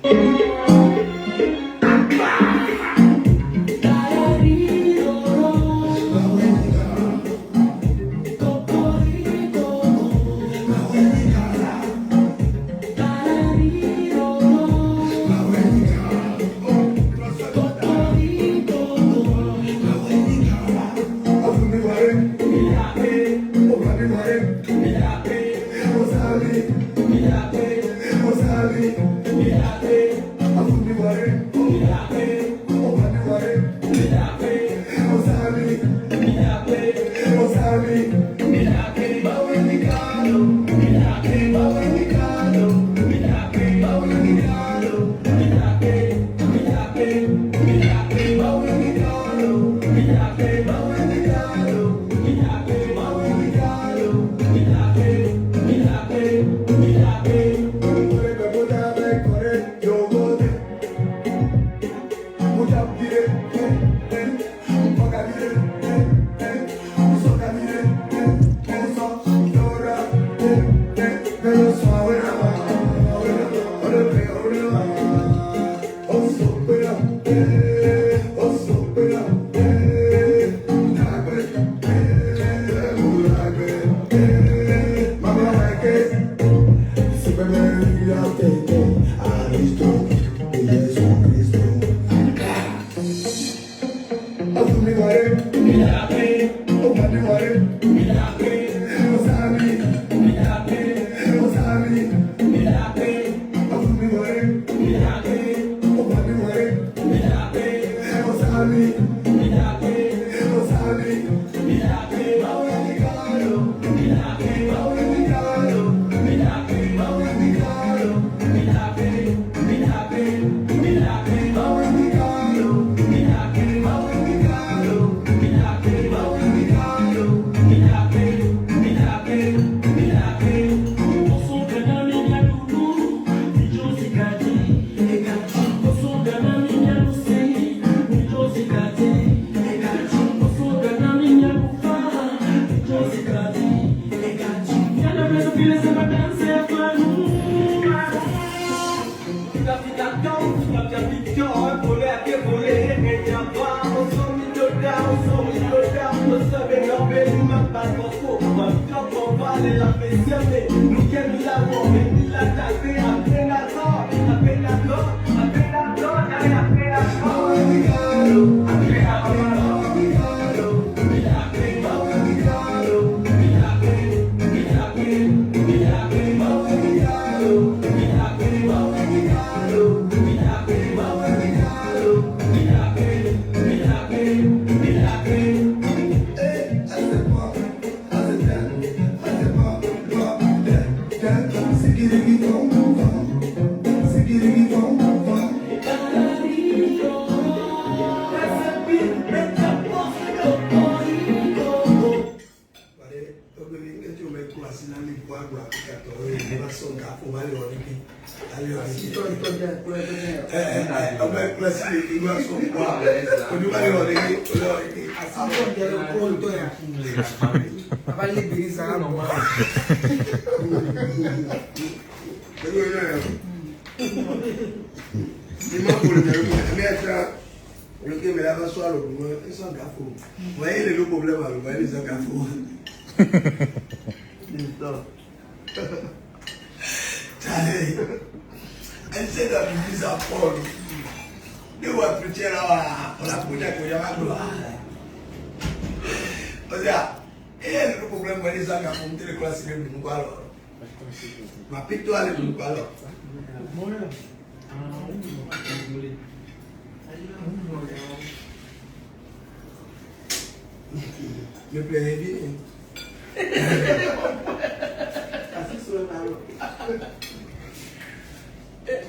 Me plaît bien.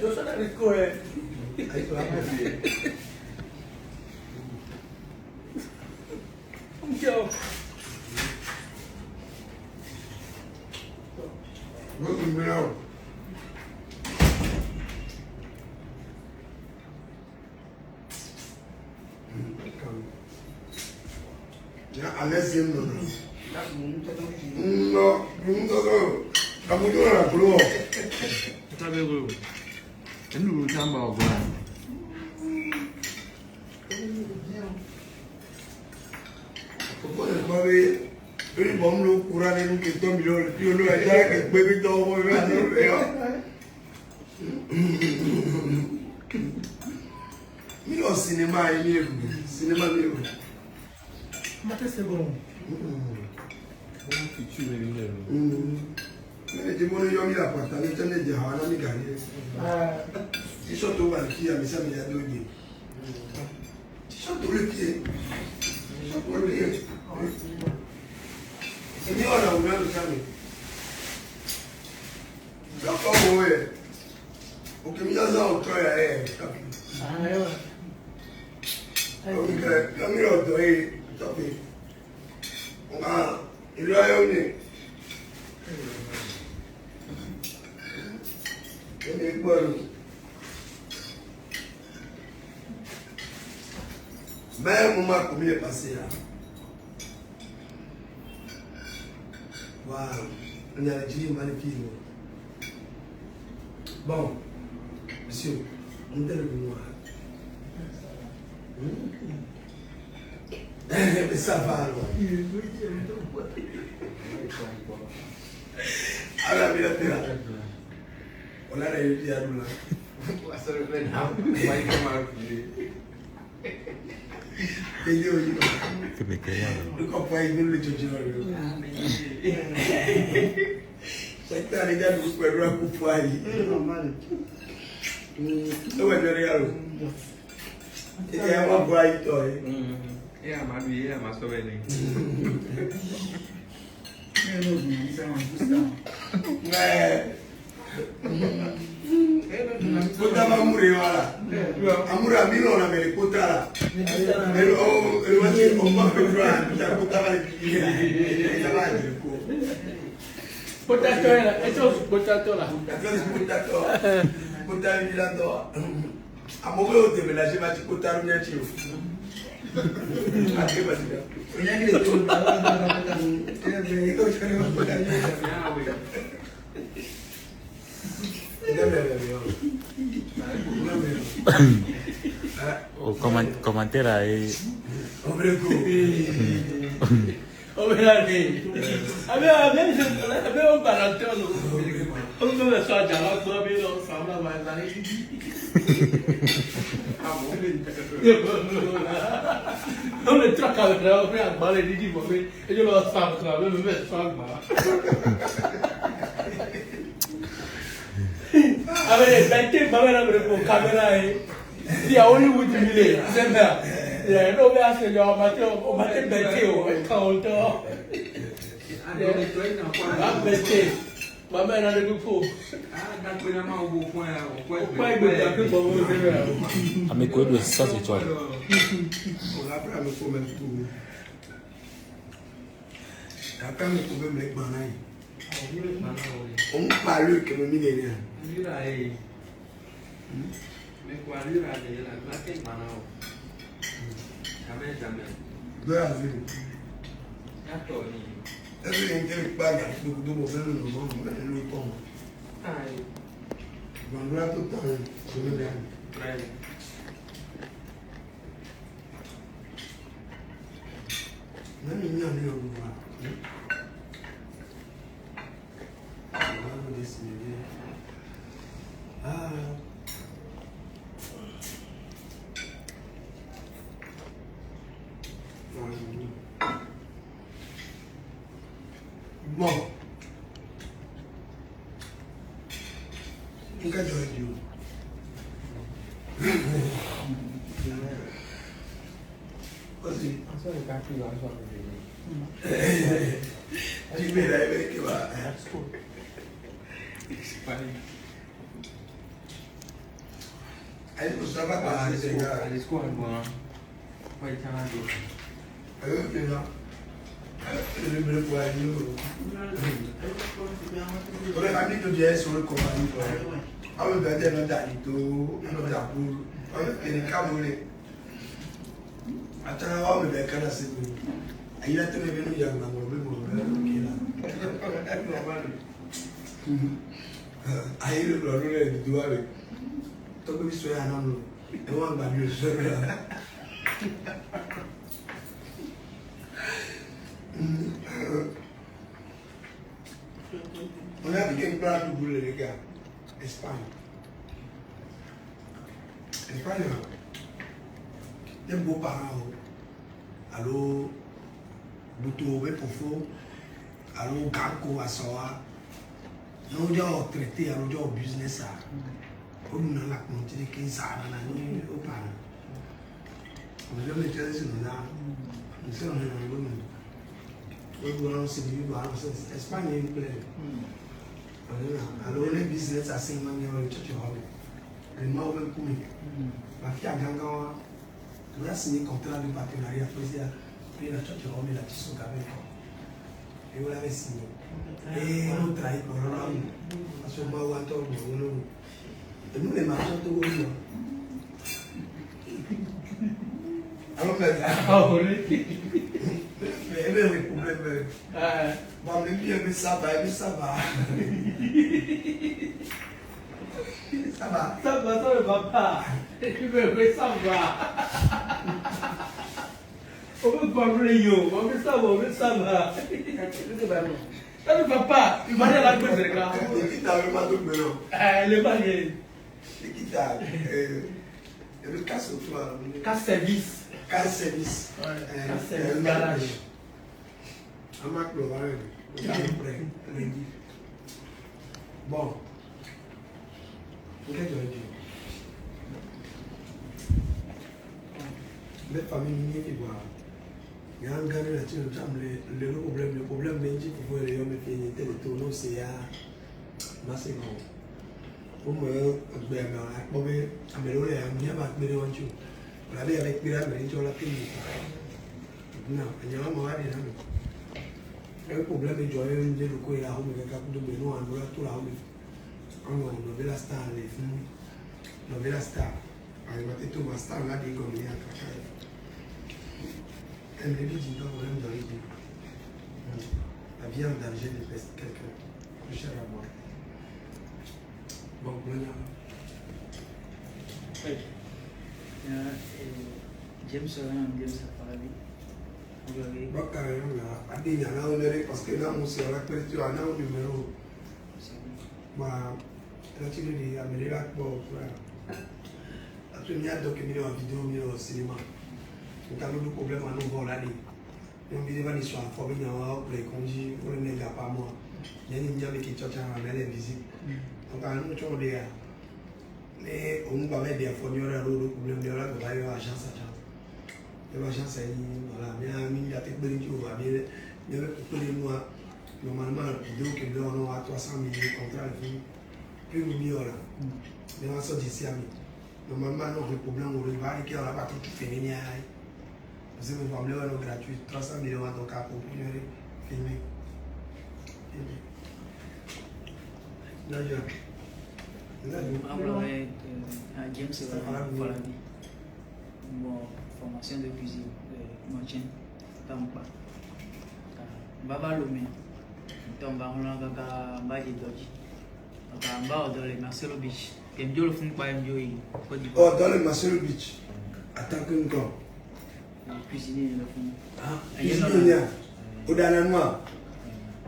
Yo soy el rico, ahí va bien. Yo. Alessia no. No, kamu tu orang keluar. Tak ada tu. Ini dulu tambah bulan. Pokoknya babi, ini bom lu kurang ini kita milih, dia lu aja ke baby tahu baby ada ya. Milih cinema ini, cinema ni. Mate segundo. Je me suis mis à partager, je me suis dit, je vais gagner. Si je suis banquier, je me suis dit, si je suis pied, je suis pied. Et nous, on a ouvert le chemin. D'accord, oui. Ok, mais il y a ça autour de l'air. Ok, comme il y a autour de l'air. Il y a une. Même moment comme il est passé là. Waouh, on a dit magnifique. Bon, monsieur, on est le moi. Mais ça va alors. Ahora mírate la. Hola, la idea de una. Que me quería. Nunca fue ahí, no le choché. Se está ligando con el rapo fue ahí. No me regalo. Ella va por ahí todo. Ella más bien, ella más sobre él. Kota mamuri wala. Amura milo na mele kota la. El wasi omba pedra, ya kota la. Ya va de ko. Potato la, eso es potato la. Eso es potato. Kota ni la do. Amogo o te mélanger ma kota ru nya chi o. Ake ba ti. Onya ni to ba ba ba. Eh, ko chale ma kota ni. O comantera ahí. Hombre, Hombre, a ver, un balantón. Un no me suena ya, no me lo sabe más nada. No me troca de trabajo, me han vale ni tipo, yo lo sabe, claro, me suena más. A ver, vente, va a ver con cámara ahí. Si a Hollywood mire, se ve. No me hace yo, o mate vente o el counter. Ah, vente. Mamá era de grupo. A mi cuello es só se chora. Olá para me comer tudo. Tá para me comer me banai. Palho que me mire né. Mira aí. Me guarda aí, lá tem manau. Jamais. Brasil. Já tô ali. É bem que ele paga do governo no nome, não toma. Ai. Quando lá tu tá, tudo bem. Vai. Não me engano eu vou lá. Vamos desse bebê. Bom, nunca joguei de um. Assim, de verdade, que vai. Aí você vai passar esse cara. Eles correm bom. Vai estar lá dentro. Aí eu fiz lá. Eu lembrei por aí. Olha, a mim do dia é sobre comando. Aí eu ganhei no Dalito, no Daburo. Aí ele acabou ali. Até lá eu me veio cada segundo. Aí ele também veio no Jago, mas eu me aí ele falou, não é de doar. Tô com isso aí, não. Eu vou andar no chão. Olha, fiquei para do bule legal. Espanha. Espanha. Tem bom parão. Alô, botou bem por fogo. Alô, ganco a soa. Não já o traité, não já o business a. Como não lá continua quem sabe na não o para. Mas eu me tinha dito não. Não sei onde não vou. Eu vou não se vive lá, não Espanha é inglês. Alô, nem business assim, mas eu te chamo. Ele mal vem comigo. Mas que a ganga tu assinei contrat de partenariat pois é na church home la tiso cabelo. Eu la vecino. Não trai por lá. A sua boa todo mundo. Eu não lembro mais todo mundo. Alô, é meu problema. Vamos me saber, Ça va. Ça va, ça ne va pas. Tu veux ça va. On veut parler, on veut ça va. Ça ne va pas. Il va aller à la gueule, les gars. Qui t'a vraiment tout maintenant? Les baguettes. Qui t'a. Le casse au toit. Casse service. Casse service. Casse service. Garage. Un Mac le va. Bon. Qu'est-ce que tu veux dire? Les familles qui voient. Il y a un gars là-dessus, le problème, mais il faut les hommes qui étaient les tourneaux, c'est à Massé. Pour moi, je vais améliorer un bien avec la vie avec Piral, mais il y a la fille. Non, il y a un moment où le problème est joyeux, il y a le coup et la home, il y a un peu de mélo, on doit tout la home. On veut la star, les films, on veut la star. On va tout ma star là, des gommes, il y a un cachet. Elle me dit dans les deux. La viande d'Alger de quelqu'un plus cher à moi. Bon, voilà. James a parlé. Bon, carrément, là, il y a un numéro parce que là, on s'est rappelé, tu as un numéro. Là, tu me dis, amener là, bon, voilà. Après, il y a un documentaire en vidéo, au cinéma. Donc, il y a un problème à nous voir là. On dit que les gens sont formés dans les conduits, pour ne pas moi. Il y a une gens qui sont en l'air visible. Donc, nous sommes des. Mais on va mettre des fournisseurs à l'eau, le problème de la agence. L'agence est voilà, mais il y a des gens qui vont bien. Il y a des mois, normalement, la vidéo qui nous a 300 000 contrats, plus de millions là. Mais on sort d'ici à nous. Normalement, nous avons des problèmes au rival qui ont la partie qui fait venir. Vous avez un problème gratuit, 300 millions donc à continuer filmer. Là, James a bon, formation de cuisine, maintien, tampa. Baba Lomé, tomba on a gaba doji. Baba dans les Marcelo Beach. Et Dieu le font pas enjoy. Oh, dans le Marcelo Beach. Attends que nous sommes. Cuisiner le fond. Ah, cuisiner. Au dernier mois.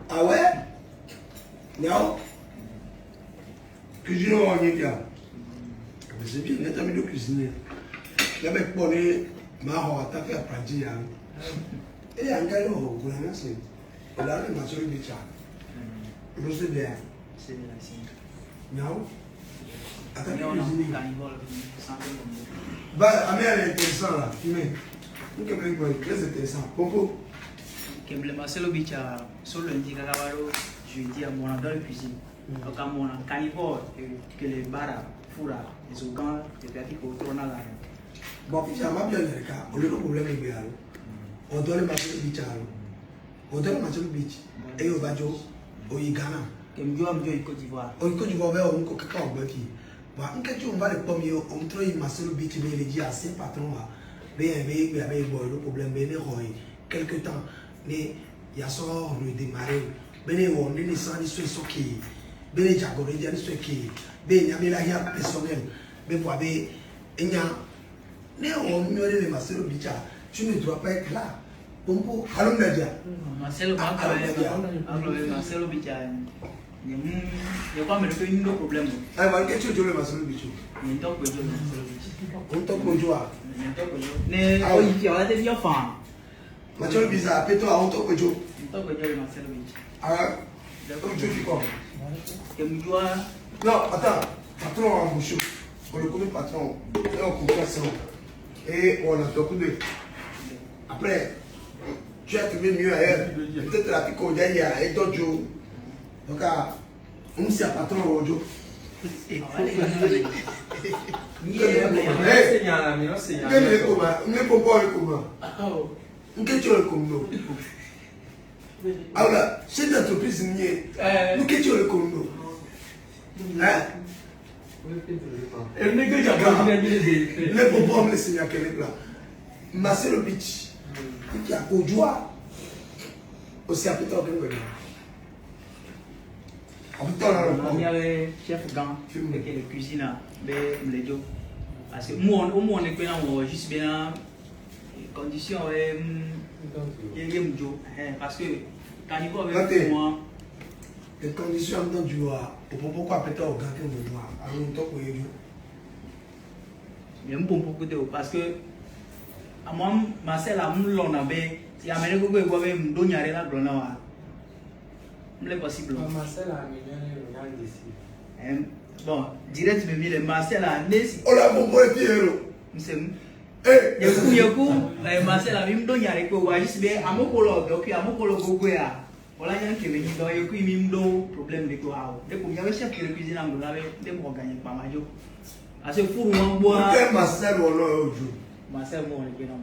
Ah ouais? Non? Cuisiner, on y est bien. C'est bien, il y a mis de cuisiner. Il y a même pour les marrons, tu as fait apprenti. Et il y a un gars qui a c'est. Et là, le Marcelo Beach. Je sais bien. C'est bien ici. Non? Attends, cuisiner. Bah, Amé, elle est intéressante là. Très intéressant. Popo. Le Marcelo Beach sur le lundi, je dis à mon dans la cuisine. Donc, à mon carnivore, que les barres, foura, les organes, les pratiques au tournant là. Bon, puis ça m'a bien le cas. On a le problème avec Béal. On doit le Marcelo Beach. On doit le Marcelo Beach. Et au Badjo, au Ghana. Et je suis Côte d'Ivoire. Au Côte d'Ivoire, on a un cacao au Baki. On va le pommier, on trouve Marcelo Beach, mais il dit à ses patrons. Il y avait le problème, quelque temps, il y a sort le démarrer, on est sans l'histoire qui, il y a une histoire qui, il y a la personnelle, mais vous avez, il y a, on murmure les Marcelo Beach, tu ne dois pas être là. Pompo, allons le dire. Marcelo Beach, il y a pas de problème. Alors, qu'est-ce que tu veux, Marcelo Beach? Il y a un Marcelo Beach. On t'en peut jouer. Ne il y a des vieux femmes. Marcelo Beach, appelle-toi, on t'en peut jouer. On t'en peut jouer Marcelo Beach. Ah, comme tu dis quoi? Non, attends, patron en bouche. On le connaît patron. Et on comprend ça. Et on a beaucoup de. Après, tu as trouvé mieux ailleurs. Peut-être la pique au derrière et d'autres jours. Donc, on s'y a patron au jour. Alors, cette entreprise, nous qui tu le connu. Les bonbons, les seigneurs qui est là. Marcelo Beach, qui a pour joie aussi à peu près. Il y avait chef gang qui est le cuisine, parce que moi, on est juste bien conditions parce que quand il faut avec moi, les conditions dans du pourquoi peut-être au gars que nous voir à un temps pour y Il y a un bon beaucoup parce que à moi Marcel a mon long n'avait si à mener que vous avez un don yare là dans la c'est possible. Marcel a million d'ici. Bon, direct me dit le Marcel a nesi. On l'a bon pour Pierrot. Eh, yaku Marcel a mis don yare ko wa juste bien amokolo donc amokolo gogo ya. Voilà il y a qui vient donc yaku il me problème de quoi. Dès qu'on y avait chef de cuisine en là de mo gagner pas majo. À ce four on boit. Quel Marcel on l'a aujourd'hui. Marcel mo le non.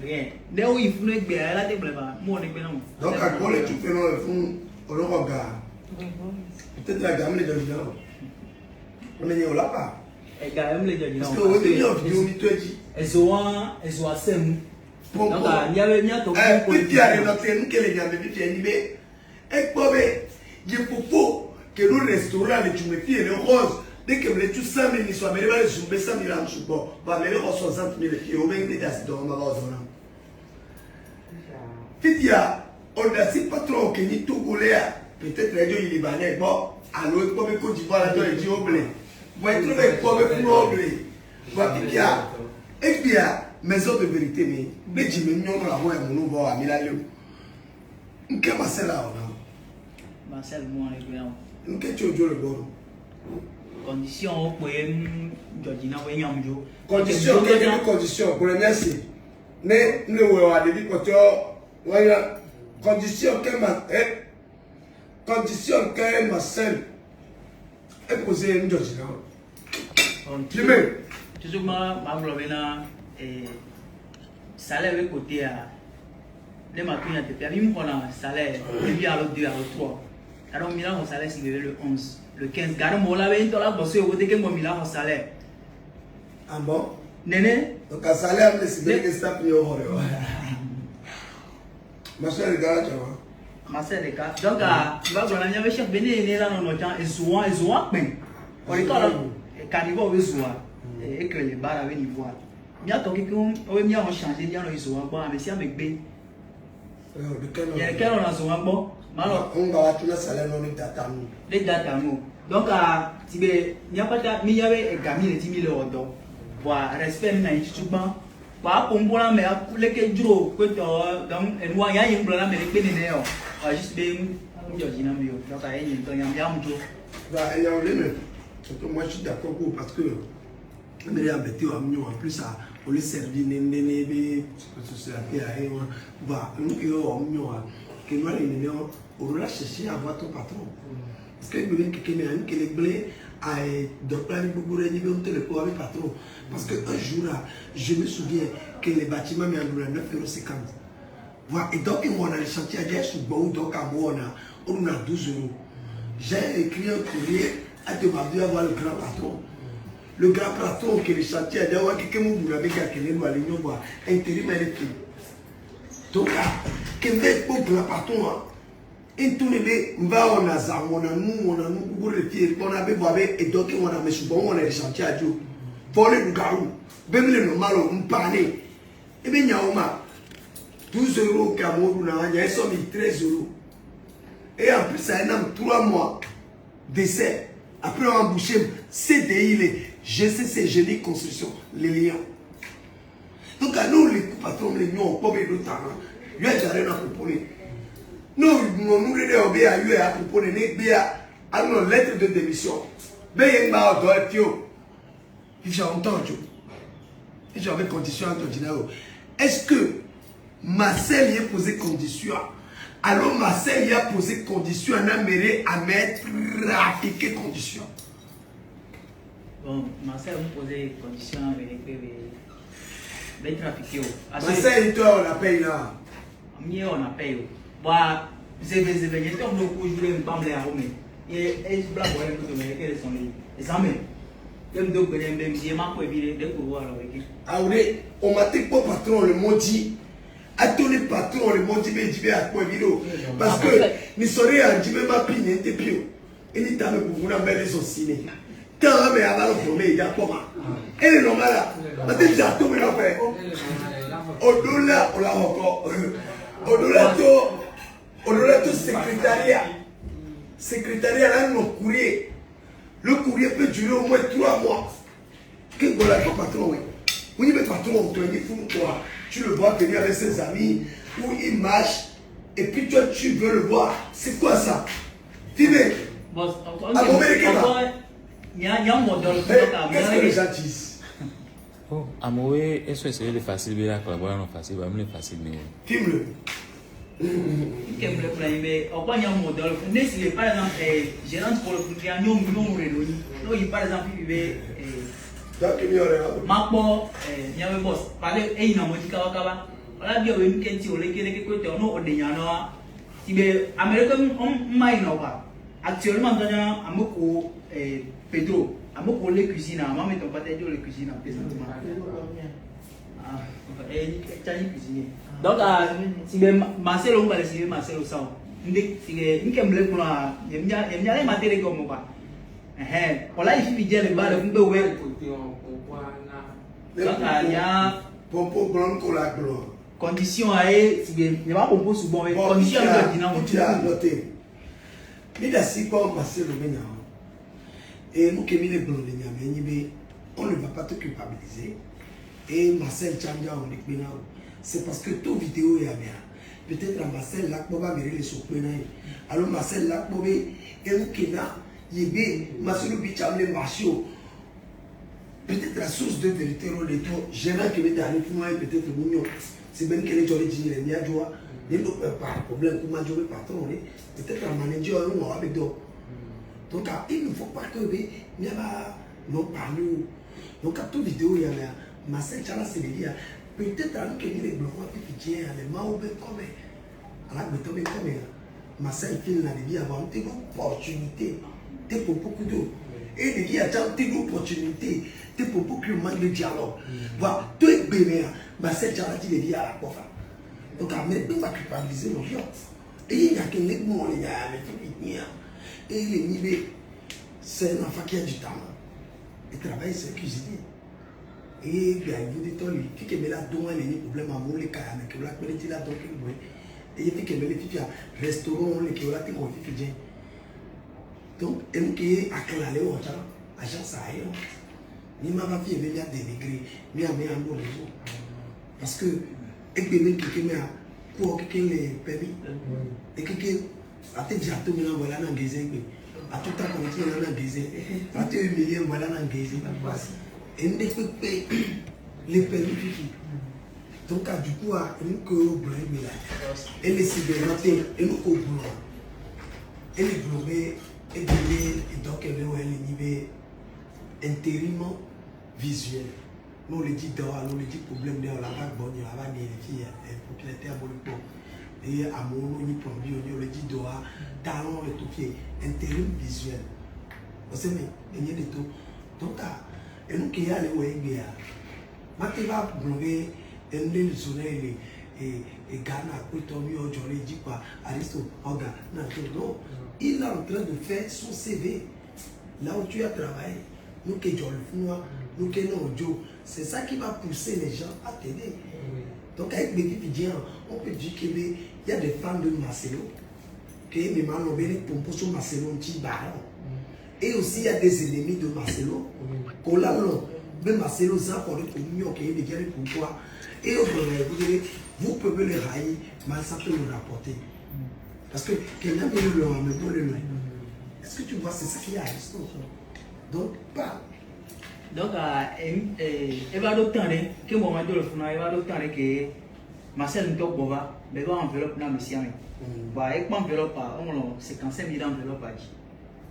Rien. Dès où il faut le bien là te blema mo le non. Donc à quoi les tu fais non le fond on le regarde. Peut-être la gamme les gens on est là pas. Et gars même les gens parce que au début on vidéo ni toi dit. Elles ont assez mou. Donc il y avait bien ton petit à notre nous que les gens de petit animé. Et quoi il faut que le restaurant les tu me le rose dès que les tu 100 000 soit mais les sous 100 000 en sous bon va mais les 60 000 qui au même des dans ma base là. Petit à on a si pas trop que ni tout goulé peut-être les gens ils libanais bon alors quoi mais Côte d'Ivoire là les gens blé. Vous êtes trouvé quoi mais pour blé. Voilà petit à et bien maison de vérité mais dis mais non la voix mon nouveau à Milan. Qu'est Marcel là on Marcel moi les gars. Qu'est tu au le bon. Condition pour Georgina Wenyamjo. Condition quelle condition pour le merci. Mais nous on a dit que voilà condition que condition que Marcel est posé une Georgina. Toujours ma globena et salaire de côté à les matins de permis me prendre salaire et puis à l'autre 2 à l'autre 3. Alors Milan mon salaire c'est le 11 le 15 garde moi là ben là bosser au côté que moi Milan mon salaire. Ah bon? Néné Donc à salaire c'est bien que ça puis au Marcel le gars tu vois. Marcel le gars donc tu vas voir la chef venir là non temps et souvent ben. On est là carnival au soir et que les bars avec niveau. Bien tant que on bien on changer bien le soir bon mais si avec ben. Il y a quel on a souvent bon. Alors on va tout le salaire non les data nous. Donc si il n'y a pas de il y avait gamin de 10 000 €. Voilà, respect na institution. Ba pour moi mais les que jour que donc et moi il y a un problème avec les nénéo. Juste bien Georgina Mio. Donc il y a un bien jour. Bah il y a un limite. Moi je suis d'accord parce que on est embêté en plus ça on les servir néné société à bah nous qui que nous les néné on doit chercher à voir ton patron. Parce que il y a quelqu'un qui les blé à donc là beaucoup de niveau on le avec patron parce que un jour là je me souviens que les bâtiments mais en 9,50 €. Voilà et donc on a les chantiers à dire sous bon donc à moi on a 12 €. J'ai écrit un courrier à demander à voir le grand patron. Le grand patron que les chantiers a dit ouais quelqu'un vous avez quelqu'un nous aller nous voir intérim et tout. Donc que met pour grand patron et tout les va on a ça on a nous pour le pied on a besoin et donc on a monsieur bon on a les chantiers à Dieu. Pour le garou même le normal on parler et bien yaoma 12 € Cameroun il y a somme 13 €. Et en plus ça a 3 mois d'essai. Après on a embauché CDI, les GCC, Génie Construction, les liens. Donc à nous les patrons, les lions, on peut mettre d'autres talents. Il y a rien à proposer. Nous, nous les obéis à lui à proposer, à nos lettres de démission. Mais il m'a dit, il y a longtemps, il y avait condition entre Dinao. Est-ce que Marcel y a posé condition? Alors Marcel y a posé condition, on a méré à mettre trafiquer condition. Bon, Marcel a posé condition avec les trafiquer. Marcel, toi, on a payé là. Mieux on a payé. Bah, c'est bien, il y a un peu de jouer une bamble à Rome. Et je blague, quels sont les amis. Comme deux personnes, même si je m'en peux éviter de pouvoir avec eux. Ah oui, on m'a dit que le patron le maudit. À tous les patrons, le maudit, mais je vais à quoi vidéo. Parce que nous serions en dit même pas pigné de pio. Et nous t'avons pour vous l'embêter son ciné. Tant mais avant le premier, il y a comment. Et le normal là, on a déjà tout mis en fait. Au-delà, on l'a encore. Au-delà tout secrétariat. secrétariat là, mon courrier. Le courrier peut durer au moins 3 mois. Qu'est-ce que vous avez patron, oui? Oui, mais patron, tu le vois venir avec ses amis, où il marche, et puis toi, tu veux le voir. C'est quoi ça? Dis-moi. Bon, il y a un modèle. Qu'est-ce que les gens disent? Oh, Amoé, eso es de fácil, ver a colaborar no fácil, va a fácil, mais. Dis-le. Mais on va y avoir un modèle. Si par exemple, gérant pour le foot, il y a un nom réuni. Donc, par exemple, il veut. Donc, il y aurait un. Maintenant, il y a un boss. Parler, et il y a un mot qui kawa. Voilà, bien, il y a un petit olé qui est côté, on a un déniano. Si les Américains ont maï n'aura. Actuellement, dans un mot Pedro, un mot pour les cuisines, un moment, on va te dire les cuisines en présentement. Donc, si Marcelo on va laisser Marcelo ça. Si il me pour la, il y a les matériaux comme moi. Voilà, il faut dire les balles, vous pouvez. Donc, il y a Pompo blanc pour la gloire. condition à si il y a pas pompo souvent, mais condition à dynamique. Tu as noté. Mais là, si quoi, Marcelo Bénin. Et nous qui les blancs, on ne va pas te culpabiliser. Et Marcel Tchanga, on est bien. C'est parce que toute vidéo est bien. Peut-être à Marcel Lakboba verrait les surprenants. Alors Marcel Lakboba, et nous qui n'a, Yébé, Marcelo Bichamle Marchio. Peut-être la source de vérité, le tout, gérant qui est allé pour moi, peut-être le mignon. C'est bien qu'elle est jolie, il y a des joie. Il n'y a pas de problème, comment jouer patron. Peut-être un manager, on va avec d'autres. Donc, il ne faut pas que il y a non parler. Donc, à toute vidéo, il y a Marcel Tchala, c'est dire peut-être à nous qui les blancs, qui viennent, les mains ou bien comme à la béton, comme Marcel qui l'a dit avant, une opportunité, t'es pour beaucoup d'eau. Et il dit, attends, t'es une opportunité, t'es pour beaucoup de manque de dialogue. Voilà, tout est bien, Marcel Tchala dit à la coffre. Donc, à mettre, on va culpabiliser nos gens. Et il y a quelqu'un qui il y a un et les niveaux, c'est un enfant qui a du talent. Il travaille, c'est cuisinier. Et bien, il dit, qui me l'a donné, il y a des problèmes à mon cas, mais qui l'a donné, il a donné, et il dit que les filles à restaurant, les qui ont été confiés. Donc, et nous qui est acclamé au Tchad, agence à ailleurs. Ni ma fille est venue à dénigrer, ni à mettre en haut les autres. Parce que, et bien, quelqu'un m'a pour quelqu'un les permis, et quelqu'un. Ate jato mina wala na ngeze kwe atuta konti na ngeze ate humilier wala na ngeze ende pepe les permis fifi donc du coup une ko blé là et les cybernatés et nous ko blé et les blé et donc elle est niveau intérim visuel nous le dit dans nous le dit problème de la vague bonne la vague les filles propriétaire à Bolipon et à mon ni plombier on le dit doa talent et tout qui est intérim visuel vous savez il y a des tout donc et nous qui allons ouais bien maintenant va bloquer un le soleil et Ghana Cotonou aujourd'hui dit quoi Aristo Oga non il est en train de faire son CV là où tu as travaillé nous qui nous qui non c'est ça qui va pousser les gens à t'aider. Donc avec mes étudiants, on peut dire qu'il y a des fans de Marcelo, qui est même nommé pour poser Marcelo un petit baron. Et aussi il y a des ennemis de Marcelo, qu'on l'a non, mais Marcelo ça pour le communion qui est déjà pourquoi. Et vous pouvez les railler, mais ça peut le rapporter. Parce que quelqu'un veut le loin, mais pour le loin. Est-ce que tu vois, c'est ça qu'il y a à l'histoire. Donc, pas. Donc, il va adopter que mon mari de le il va adopter que Marcel ne peut pas, mais va enveloppe dans le sien. Bah, et quand enveloppe, on a 55 000 enveloppes.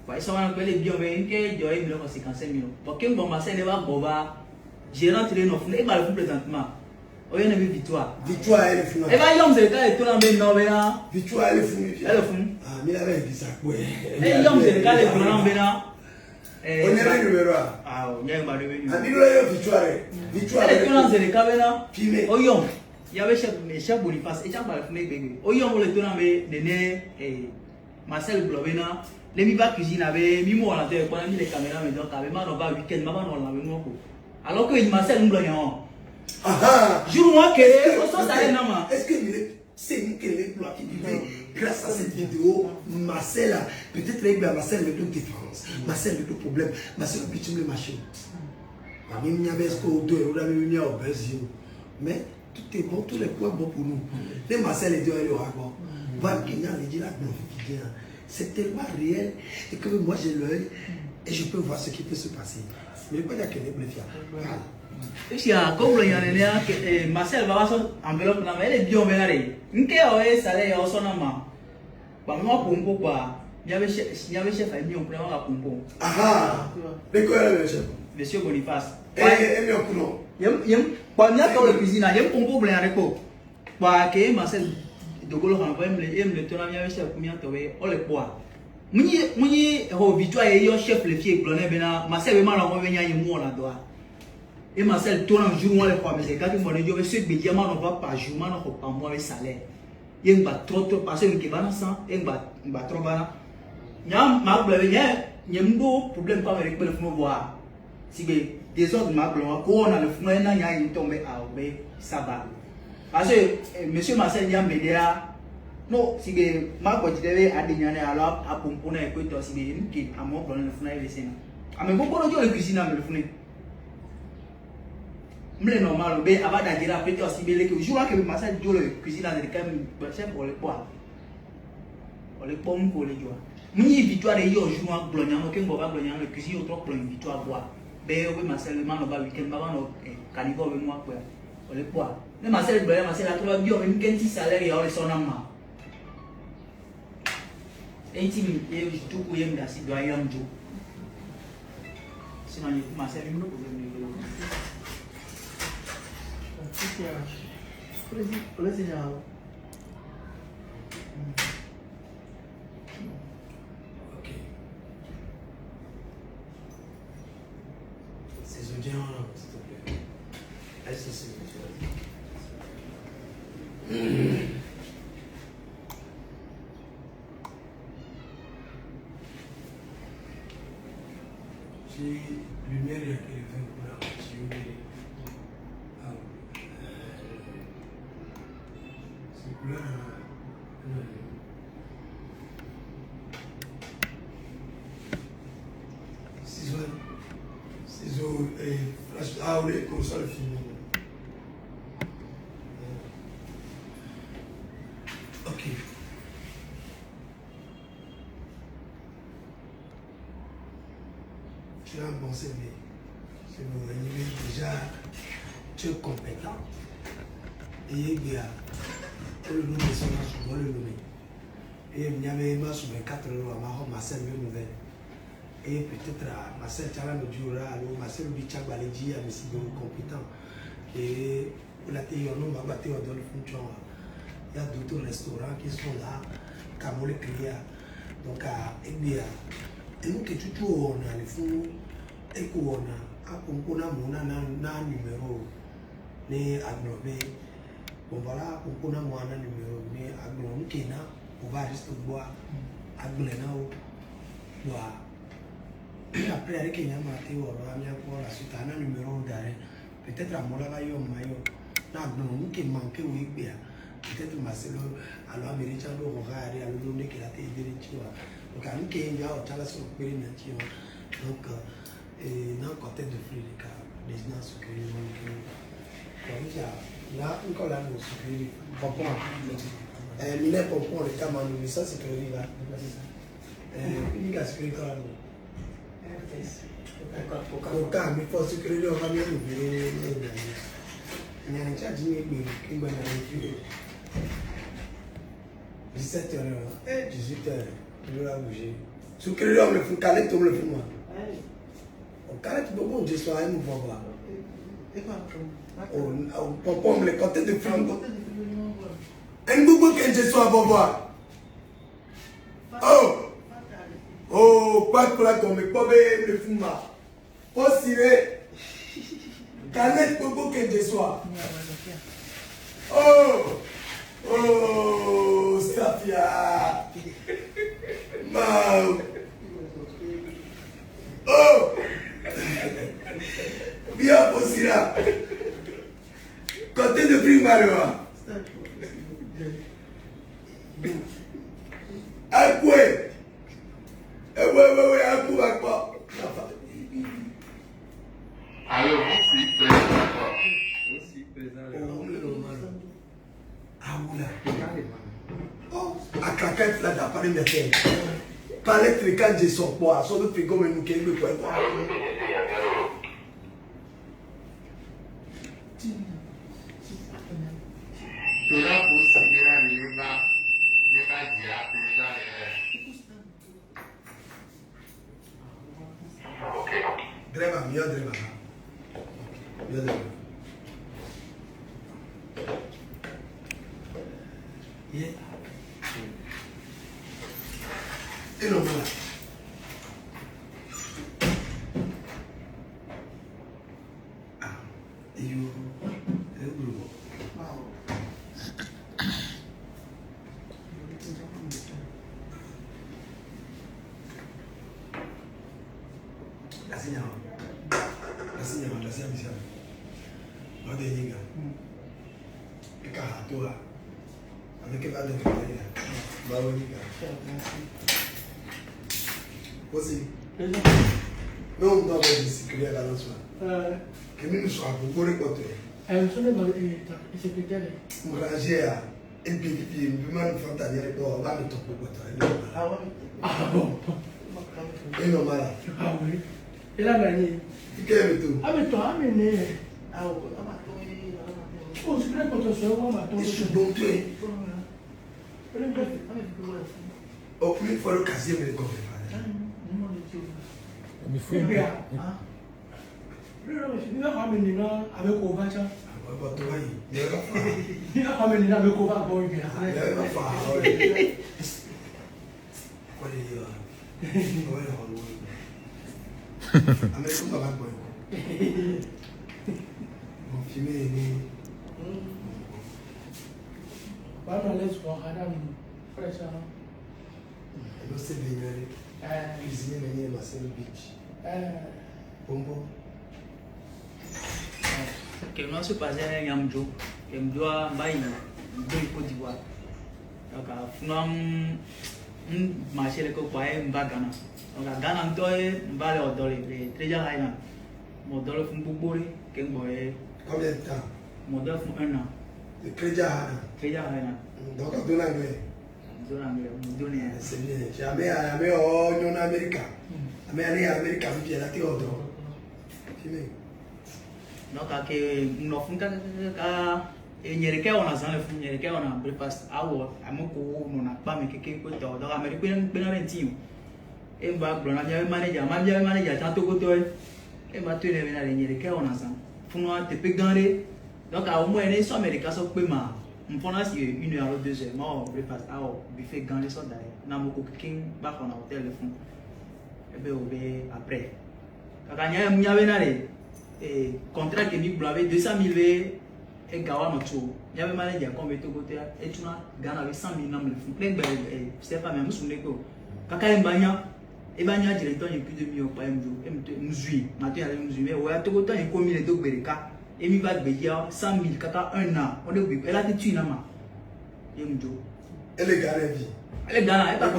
Bah, ils sont un peu les bienvenus que j'ai eu 55 000. Donc, quand Marcel ne va pas, j'ai rentré dans le fond, il va le faire présentement. On a vu Victoire. Victoire, elle est finie. Et va y aller, c'est tout le monde non, Victoire, elle est finie. Elle est finie. Ah, mais il avait dit ça, quoi. Et y a c'est le cas de tout le monde. On est le numéro 1. Ah, on est le numéro 1. Ah, il a Victoire. Victoire. Elle est tout le cas Pimé. Oyom. Il y avait chef Boniface et chef Balfouné Bébé. Oyom, le tournant de Né et Marcel Blovena. Les mi va cuisine avec Mimo à la télé, pendant les caméras, mais donc avec moi, on va week-end, maman, on l'avait moi. Alors que Marcel Blovena. Ah, jour-moi que, on s'en savait, non, est-ce que c'est nous qui les bloquons? grâce à cette vidéo, Marcel, peut-être avec Marcel avec d'autres différences, Marcel avec d'autres problèmes, Marcel a pu le machine. Mais tout est bon, tous les points bons pour nous. Les Marcel et Dieu, il aura bon. C'est tellement réel et que moi j'ai l'œil et je peux voir ce qui peut se passer. Mais pas dire que les bléfias. Et si comme le Marcel va avoir enveloppe, elle est bien enverrée. Une qui a salaire en son nom. Par moi, pour pourquoi il y avait chef à lui, on prend la pompe. Ah, mais quoi le chef? Monsieur Boniface. Et bien, pour quand il y a dans la cuisine, il y a un pompe blanc avec quoi? Parce que Marcel de Gaulle renvoie le tenant bien chef combien tu avais au le poids. Muni victoire et yo chef le fier blonné bena Marcel vraiment la revenir y moi là doit. Et Marcel tourne un jour moi le poids mais c'est quand il m'a dit je vais ce médiaman on va pas jour man on pas moi avec salaire. Il va trop passer une kebana sans et va trop bana. Nya ma blonné nya mbo problème pas avec le fond voir. Si des autres ma blonné ko on a le fond na nya il tombe à obé ça va. Parce que monsieur Marcel y a média non, si je m'accorde à des années alors à pomponner et que toi si je à mon problème le fond et le sénat. À mes beaucoup de cuisine à me le fond. Mais normal, mais avant d'aller à péter aussi bien que jour là que Marcel Dieu le cuisine à des quand même chef pour les poids. Pour les pommes pour les joie. Muni victoire et yo jour à Blognan, aucun boba Blognan le cuisine au trop pour une victoire bois. Ben oui Marcel le man au bas week-end pas no caniveau avec moi quoi. Pour les poids. Mais Marcel Blognan Marcel a trouvé bien même 15 salaire et on les son amant. Et si tout le monde a dit doyen Joe. Sinon, il faut masser le problème. Ok. C'est bien, s'il te plaît. Allez, c'est lumière et téléphone pour la c'est couleur ciseaux et flash ah oui comme ça le film. Ok. Tu as un bon CV. C'est bon, déjà, tu es compétent. Et bien, tu le nommer son âge, on le nommer. Et il y avait un sur 4 euros à Marcel, une nouvelle. Et peut-être Marcel Tchalan nous dira, Marcel nous dit Tchagbaléji, mais c'est compétent. Et pour la théorie, on va battre dans le fond. Il y a d'autres restaurants qui sont là, Kamole Kriya. Donc, et bien, et nous que tu on a les fous. Et qu'on a un numéro né agnobe bon voilà on a un numéro né agnobe qui na on va rester boire aglena ou boire après avec un maté ou alors bien pour la suite un numéro d'arrêt peut-être à Molala yo mayo na agnobe qui manque oui bien peut-être Marcelo alors américain do on va aller à l'autre qui la tête de tu vois donc à nous qui est là au tala sur le pays donc et dans le côté de fruits les cas des gens supérieurs comme ça là encore là nous supérieurs pompon il est pompon les cas nous ça supérieur là il y a supérieur là au cas mais pour supérieur on va bien nous virer il y a un chat dit qui va aller 17h et 18h je vais bouger supérieur le fou calé tout le fou moi quand tu peux bon, je suis à un mouvement. On peut les côtés de film. Un boubou que je sois à Bobois. Oh, pas de plat comme le fuma. Aussi, Canette boubou que je sois. Oh, Safia. Mau. Oh. Bien possible. Côté de prix malheureux. ouais, un coup, va pas. Alors, aussi présent. Aussi présent. Ah, oula. Oh, à quelqu'un là d'à parler de terre. Parler de quand j'ai son poids, son autre fait comme nous qui me poids. Toda possibilidade de levar dia présent. Driver, melhor driver. Melhor driver. Yeah. E não vai lá. Ah, eu grupo. Assim não, assim não. Não tem ninguém. É carro, tu lá. Avec va de travailler. Bah oui, aussi. Mais on doit avoir des secrets à la soirée. Que nous soyons pour récolter. Je suis secrétaire. On va ranger à un petit peu, nous allons faire ta vie, on va mettre pour côté. Ah bon? Et non, malade. Ah oui. Et là, gagné. Qui est tout? Ah, mais toi, amené. Oh, c'est vrai que tu sois un Je suis bon, tu es. Oh, une fois le casier, mais le corps. Mais faut bien. Il va ramener avec Oba. Il va ramener avec Oba. Vamos les voir Adam fraîche. Non, c'est bien. Cuisiner venir Marcel Beach. Bonbon. Que nós se fazer Yamjo, que Mjoa vai do Côte d'Ivoire. Donc nós marcher le copain Mbagana. Donc Ghana então vai ao dólar, treja lá na. Modèle fun bubori que boy. Combien de temps? Modèle fun 1 an. Le crédit à Treja lá na. Donc en anglais. C'est bien. Jamais en Amérique. Mais en Amérique, il y a la théorie. Donc, nous avons fait nyereke ona zan le fu nyereke ona breakfast awo amoko no na pa me keke ko to do ameri pe na renti e ba glo na ja manager ta to ko to e ma to le na nyereke ona zan fu no te pe ganre donc a au moins ne so america so pe ma mpona si 1 heure 2 heures ma breakfast awo buffet ganre so dai na moko keke ba ko na hotel le fu e be obe après kaka nya be na le e contrat que mi blave 200,000 et gawa no cho ya be manager kon be to côté et tu na Ghana avec 100,000 nam le fou plein be c'est pas même sous neko kaka embanya e banya directeur y plus de millions pa mjo mzui matin ya mzui mais ouais to côté y komi le do bereka et mi va be ya 100,000 kaka 1 an on de elle a tu na ma et mjo elle est Ghana vie elle est Ghana et pas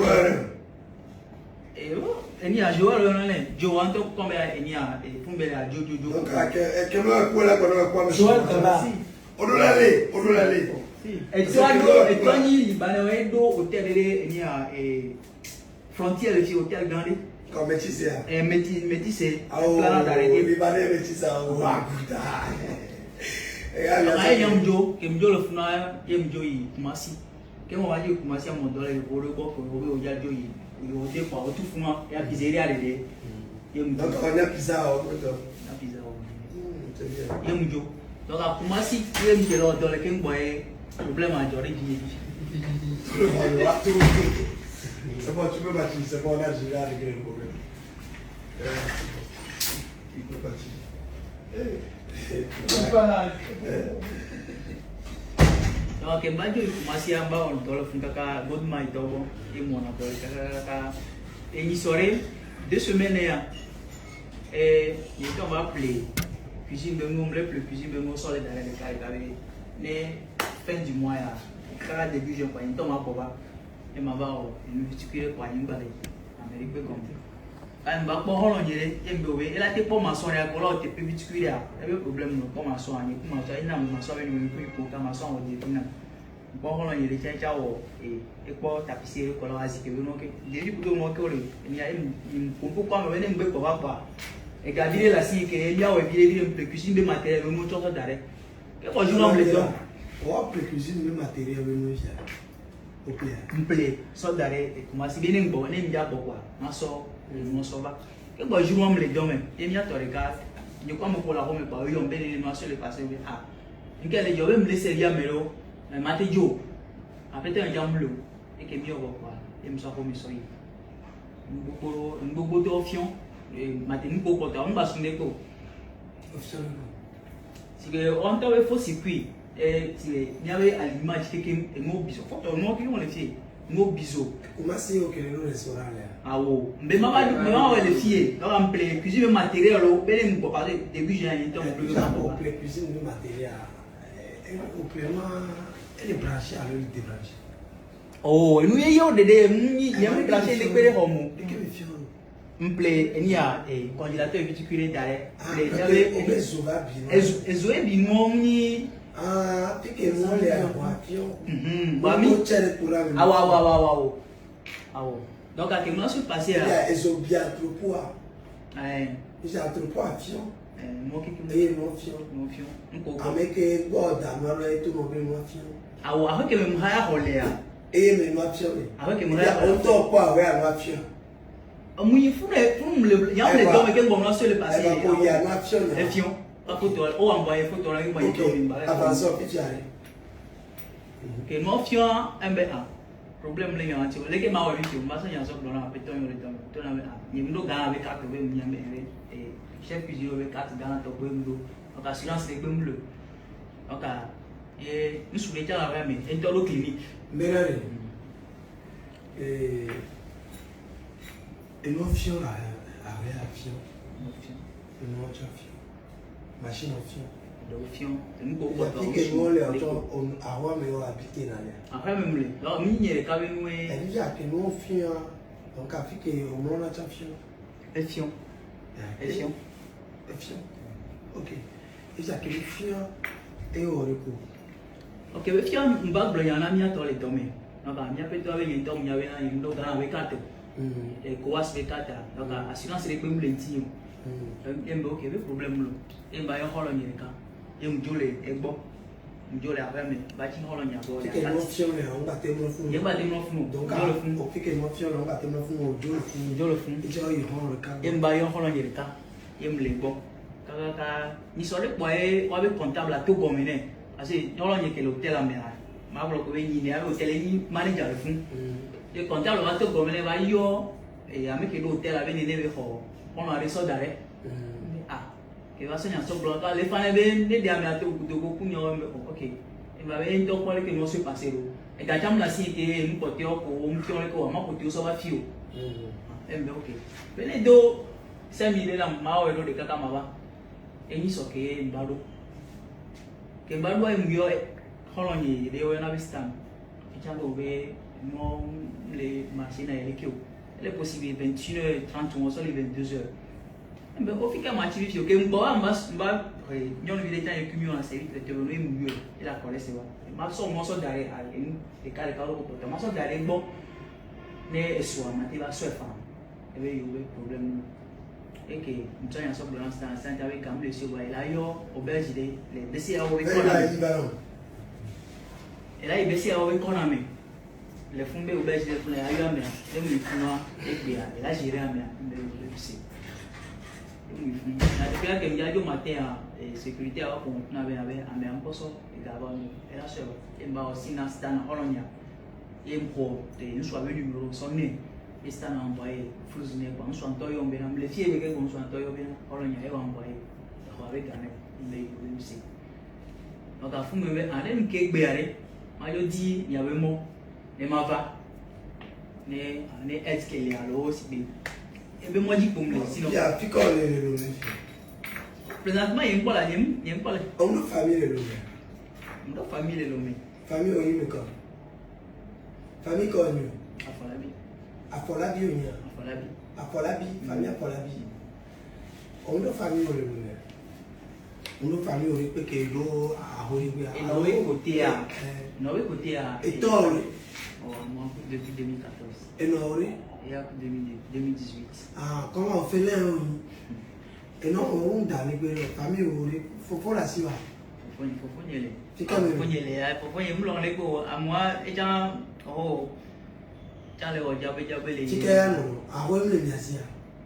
et eni a jouer le ne jo anto comme eni a pumbele a jo donc que me ko la ko me Joël Kaba Odolale. Et toi ni Libanais do hôtel eni a frontière le hôtel grande comme métissé métissé plan d'arrêter Libanais métissé wa puta et yamjo que mjo le funa yamjo yi kumasi que mo va dire kumasi a mon dollar le boro ko o ya jo yi o de pa o tu fuma ya pizzeria de yamjo donc on a pizza na pizza c'est bien yamjo donc a kumasi yamjo le dollar que boy problème a jori ji c'est bon tu peux battre c'est bon là je vais régler le problème il peut partir donc que mbajo kumasi amba on dollar fun kaka god my dogo e mona ko kaka et ni soirée 2 semaines et il quand va appeler cuisine de nous le cuisine de nous sur les derniers cas les fin du mois ya kaka début juin quoi il tombe à Koba et m'a va une multiplier quoi une balai Amérique comme quand va pas holland yele embewe ela te po maçon ya ko la te petit ya e be problème no po maçon ani ko maçon ina maçon be no ko ka maçon o de fina po holland yele cha o e po tapissier ko la azike we no ke de du mo ko le ni ya ko ko me ne mbe ko ba e ga dire la si ke ya o dire un cuisine de matériel mo to dare ke ko jour on le don o cuisine de matériel no ya o play so dare e kuma si bien ngbo ne mja bokwa na so no so ba ke bo jour on le don même e mi ato regarde ni ko mo ko la ko me pa yo mbe ni no so le passer be ah nke le jo be me le seria mero mate jo après te un jamlo e ke mi o bokwa e mi so ko mi so yi ngbo to fion e mate ni ko ko ta on ba sunne ko si que on ta we fo circuit et il y avait à l'image quelqu'un un mot biseau photo non qui on le fait mot biseau comment c'est au que le restaurant là ah oh mais maman le fier dans en plein cuisine matériel là ben on peut parler début j'ai un temps plus en plein cuisine de matériel au pleinement elle est branchée alors il débranche oh nous y a des il y a des branchés les pérés homo mple enia e congélateur viticulaire derrière les avait ezoe bimo ni ah pique moi les voiture ba mi awa donc à quel moment se passer là il y a ezobia troupeau il y a troupeau avion mo ki et mon fion nko avec borda moi là et tout mon fion awa avec me mhaya holea et me moi fion avec me mhaya on to quoi ouais moi fion muy fure le ya le don que bon no se le passer il y a moi fion e fion pas photo o envoyer photo là il m'a dit avance petit allez que no fion mba problème le yanti le que ma wa vite ma so yan so blona peton yo le don to na ni ndo ga avec carte be mu yambe et chef cuisine avec carte dans to be mu donc assurance le be mu le donc et nous sous les temps là mais intolo clinique merare et non fion là avec avion non fion machine en fion de fion nous ko ko to que moi le on avoir mais on habiter là après même le donc mi nyere ka be nous et déjà que non fion donc a fait que au moins on a fion e fion ok déjà que le fion et au recours ok be fion mba blo yana mi ato le domaine donc mi a peut avec une dom ya be na ndo ga avec carte et ko was be carte donc assurance le pe mu le ntio embe ok be problème lo emba yo holo nyeka emjole egbo njole aveme ba ti holo nya bo ya que non fion là on va tellement fou ye ba te mo fun donc jole fun on fait que non fion là on va tellement fou jole fun et genre il rend le cas emba yo holo nyeka emle gbo ka ni so le po e wa be comptable a to gomene asi holo nyeke l'hôtel amera ma blo ko be ni ne hôtel ni manager le fun e comptable wa to gomene ba yo e ameke l'hôtel ave ne be ho on a reso dare que va a soñar sobre lo que le fan ven de diamante to ko kunyo ok e va ben to kwale que no se pasero e ga jam la si que mu pote o ko mu kyo le ko ma pote o so ba fio e me ok bele do se mi le la ma o lo de kaka ma ba e ni so que mbado e mu yo holo ni de o na bistan e chango be no le machine à l'équipe elle est possible 21h30 ou soit les 22h mais au final match vif que mba nyon vile tan ekumi on série te no emu yo e la connaît c'est ba ma so mo so dare a enu e ka ko to ma so dare gbo ne eso amate ba so e fa e be yo be problème e ke nto yan so balance tan san ta we kam le se wa ila yo auberge de le besi a we ko na e la besi a we ko na me le fun be auberge de fun la yo amia e mu fun e gbe a e la jere amia be le se na depuis que m'y a dit matin à sécurité à pour na be ame un poso et d'abord et la chèvre et m'a aussi na stan holonia et m'po de nous soit venu numéro sonné et stan envoyé fluzine kwa nous soit toyo be na me fier que nous soit toyo be holonia et envoyé ko avec ane le lycée donc à fou me ane m'ke gbe are ma yo di y avait mo et ma va ne est-ce qu'il y a là aussi ebe mo ji pom le sino ya piko le présentement il pas la il pas la on famille le ndo famille le mais famille on y me ko famille ko ni afala bi on y Apolabi, famille Apolabi. On doit famille au Lémounet. On doit famille au Répé qui est l'eau à Hollywood. Et Noé côté à. Et toi, moi, depuis 2014. et Noé? Et après 2018. Ah, comment on fait là? Et non, on a les familles au Répé. Faut la suivre. Faut y aller. Faut y aller. À moi, et j'en. Oh. J'en ai regardé les. Chicago, à Wembley, bien sûr.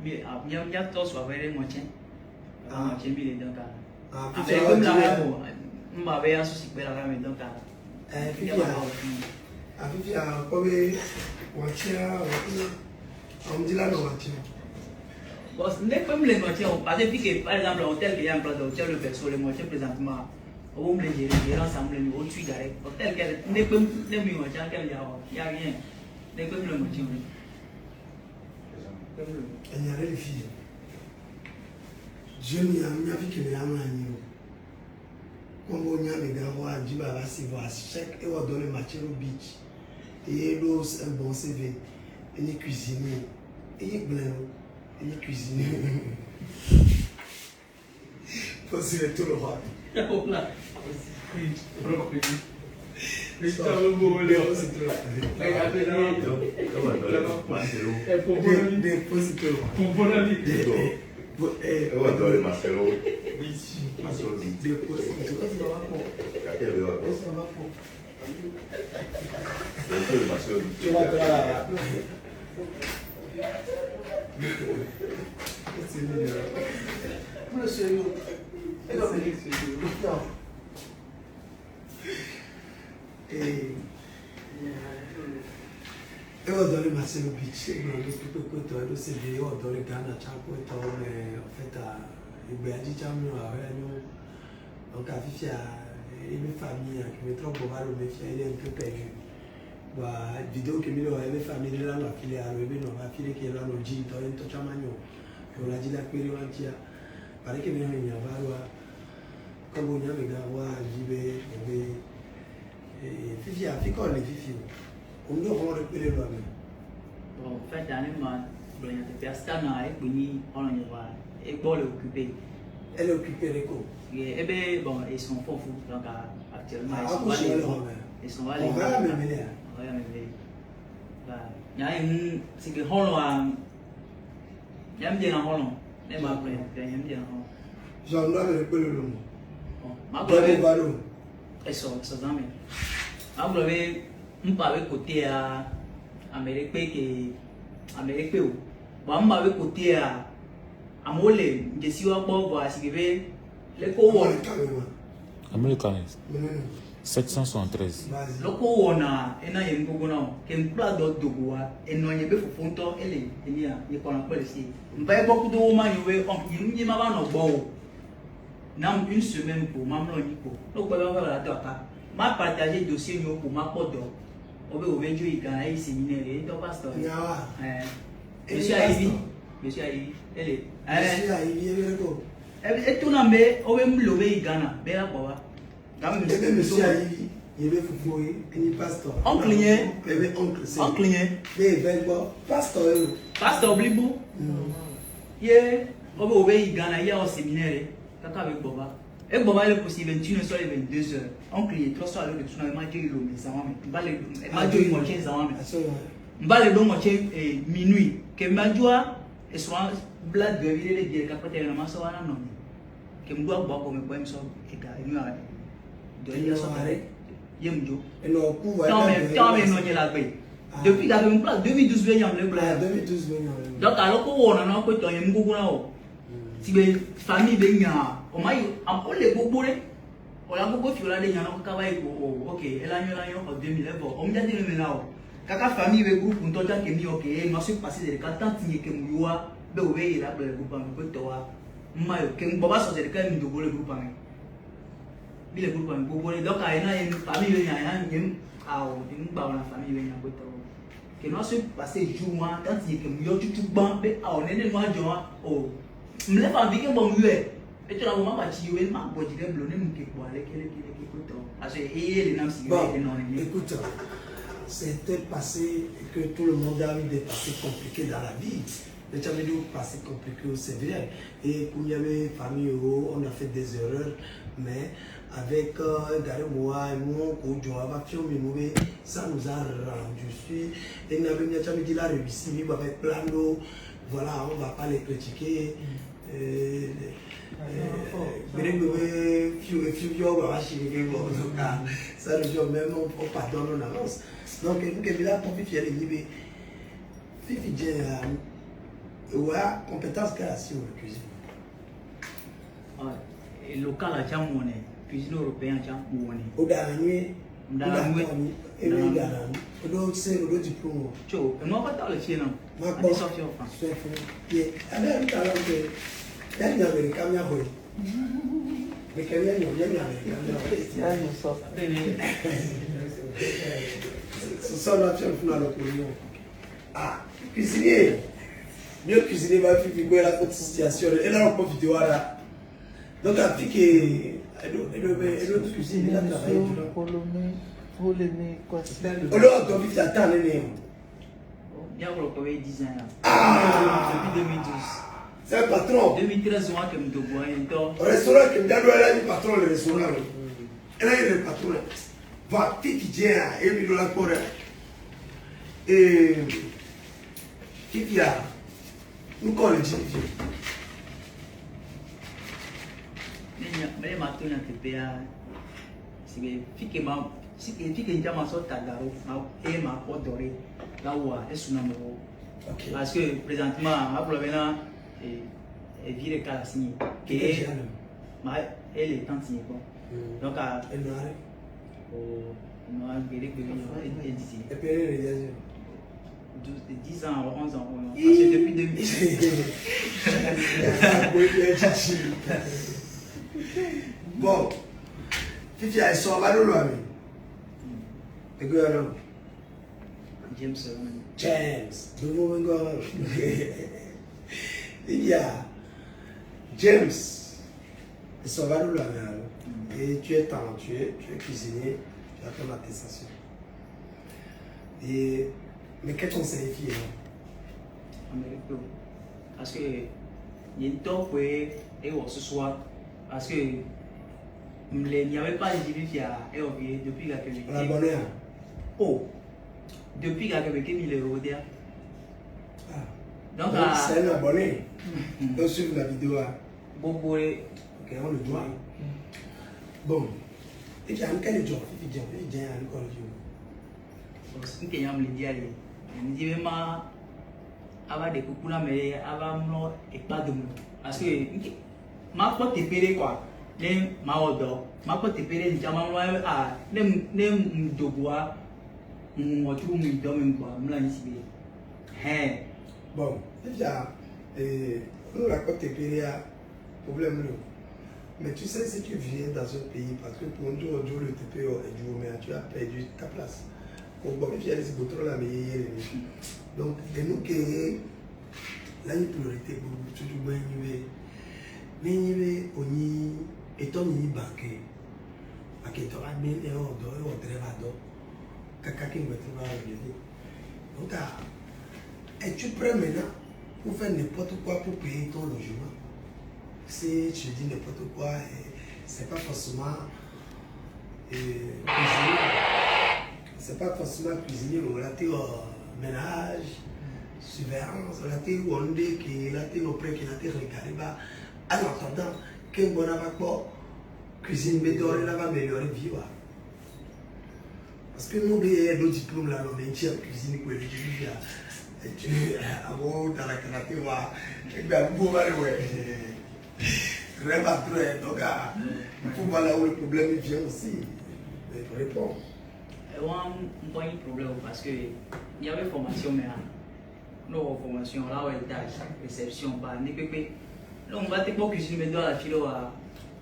Mais il y a tous soit very much. Ah, j'ai mis les deux cas. Ah, puis comme la on m'avait associé avec la rame donc puis il y a comme voiture on dit là non voiture. Bon, n'est pas les voitures parce que par exemple hôtel qui est en place d'hôtel le perso les voitures présentement on me les gérer ensemble les au dessus direct hôtel qui n'est pas les voitures qu'il y a rien n'est pas le voiture. Il y a les filles. Je n'y a mis avec les amants. Comme on y a les gars, on a dit bah c'est voir chaque et on donne le match au beach. Et l'eau un bon CV. Et les cuisiniers. Et les blancs. Et les cuisiniers. Faut se tout le roi. Eu adoro Marcelo. Eu adoro Marcelo Beach, eu adoro CV, eu adoro Ghana, Chaco, então, en fait, il y a des gens qui ont donc à vivre une famille qui me trompe pas le métier, il est un peu perdu. Bah, vidéo que nous avons famille là, la fille a levé, non, la fille qui est là, le jean, dans un touch à manio, on a dit la période entière, parce que nous avons comme on a les gars, j'y vais, Fifi a fait quoi les Fifi? On doit repérer l'homme. Bon, en fait, dernièrement, il y a des personnes qui sont occupées. Elle est occupée de quoi? Eh bien, bon, ils sont faux fous. Donc, actuellement, ils sont allés. On va la même là. On va la même là. Il y a une. C'est que Hollande. Il y a un bien en Hollande. Il y a un bien en Hollande. J'en dois me repérer l'homme. Bon, ils sont dans mes. Vous avez un pavé côté à Amérique qui Amérique où bon un pavé côté à Amolé je suis à bord voir si les co-won Américain 773 le co-won et na yengo gona kem kula do dogoa et no yebe fofonto ele enia ye kona policy mbaye beaucoup de woman yowe on yimye maba no bo nam une semaine pour mamlo niko donc ba ba la toka ma partager dossier pour ma podo obe obenjo igana yi séminaire et to pasteur je suis arrivé elle et tout nambe obe mlobe igana be la boba dame monsieur arrivé il veut fouiller ni pasteur oncle nye be vengo pasteur blibo ye obe obe igana ya au séminaire kaka be boba. Et bon, il est possible 21 soir et 22 heures. On crie 3 soirs de tout le monde. Il m'a dit minuit. Que ma joie et soit blague de ville de dire qu'après la masse à non. Que me doit boire comme poème sur égal. De dire ça. Yemjo. Et non, quand même, non, il a payé. Depuis qu'il avait une place 2012, il y a un blague. Donc, alors qu'on a un peu de temps, il y a un peu de si les familles de Nya, on m'a dit, on les beaucoup, on a beaucoup de choses, ok, elle a eu en 2011, on m'a dit, maintenant, quand famille de groupe, on t'a dit, ok, je suis passé de 4 ans, que moi, je vais là, le groupe, je vais toi, je vais pas sortir de quand même de le groupe. Mais le groupe, donc, il y a une famille de Nya, il y a une famille de Nya, que nous sommes passés jour, quand il y a que nous sommes on est moi, oh. Je ne sais pas si bon et tu as vraiment pas dit oui ma boîte de blonde me qui quoi les parce que les noms si écoute c'était passé que tout le monde a eu des passés compliqués dans la vie. Mais tu avais des passés compliqués, c'est vrai. Et comme il y avait famille, on a fait des erreurs, mais avec Gary Moa et moi, ça nous a rendu sûr. Et nous avons dit la réussite, avec plein d'eau. Voilà, on ne va pas les critiquer. Ça nous dit même, on pardonne en avance. Donc, nous qui là pour vivre les libérés. Fifi Dien, ouais, compétence qu'elle a sur la cuisine. Et local à Chamone, cuisine européenne à Chamone. Au dernier, dans la nuit, et le gars, au c'est le diplôme. Tcho, et moi, pas dans le chien, non. Ma bonne, c'est fou. Et alors, tout à l'heure, il y a une américaine, il y a mais quand il y a une américaine, ce sont la chaîne finale de l'opinion. Ah, cuisinier. Mieux cuisiner va faire figurer la petite situation. Et là, on peut vidéo là. Donc, la fille qui est. Elle doit cuisiner, elle a travaillé. On l'a entendu d'attendre. Il y a encore 10 ans. Ah! Depuis 2012. C'est un patron. 2013, moi, que je me dois. Au restaurant, elle a dit patron, le restaurant. Elle a dit le patron. Va, fille qui tient, et puis de la Corée. Et. Qui y a? Nous connaissons les gens. Mais les matins, on a c'est que si quelqu'un m'a sorti Tagaro, et m'a pas doré, là où est-ce qu'on a parce que présentement, ma problème est virée qu'à la signer. Elle est tant signée. Donc, elle n'a viré que elle dit. Et puis elle est 10 ans, 11 ans, parce que depuis 2000. Bon, Fifi a son va le et que alors James. le moment il y a James et son va le et tu es talentueux, tu es cuisinier, tu as ton attestation. Et mais quel conseil fille parce que il y a une top et ce soir parce que il n'y avait pas de difficulté à évoluer depuis la Québec. La bonne heure. Oh, depuis la Québec, il est rodé. Donc, c'est un abonné. Donc, suivre la vidéo. Bobo. Ok, on le doit. Bon. Et puis, quel job? Il dit, il dit, encore le job. Ce que j'aime le dire, il dit vraiment, avoir des coups là, mais avoir non et pas de mots. Parce que, ma pote est péré quoi. Les maodo, ma pote est péré, les jamans, les mdobois, mon trou, mon domaine quoi, m'l'a ici. Bon, déjà, nous la côte est péré à problème. Mais tu sais, si tu viens dans un pays, parce que pour un jour, le TPO est du mais tu as perdu ta place. Bon, il y a des boutons là, mais donc, et nous qui la priorité pour toujours mais on y est on y banqué. Parce que tu as bien et on doit être caca qui me trouve à donc, es-tu prêt maintenant pour faire n'importe quoi pour payer ton logement? Si tu dis n'importe quoi, c'est pas forcément cuisiner. C'est pas forcément cuisiner, mais là, tu ménage, surveillance, là, tu es qui là, tu es prêt, qui là, tu es regardé. En attendant, qu'un bon avac, cuisine, mais doré, là, va améliorer la vie. Parce que nous, nos diplômes, là, on est en cuisine, quoi, tu avant dans la canapé, et bien, vous allez, rêve à toi, donc, il faut voir là où le problème vient aussi. Il répond. Il y a un problème parce qu'il y avait formation, mais nos formations, là où il y a réception, pas ni pépé. Donc, on va te pour cuisiner, mais dans la philo,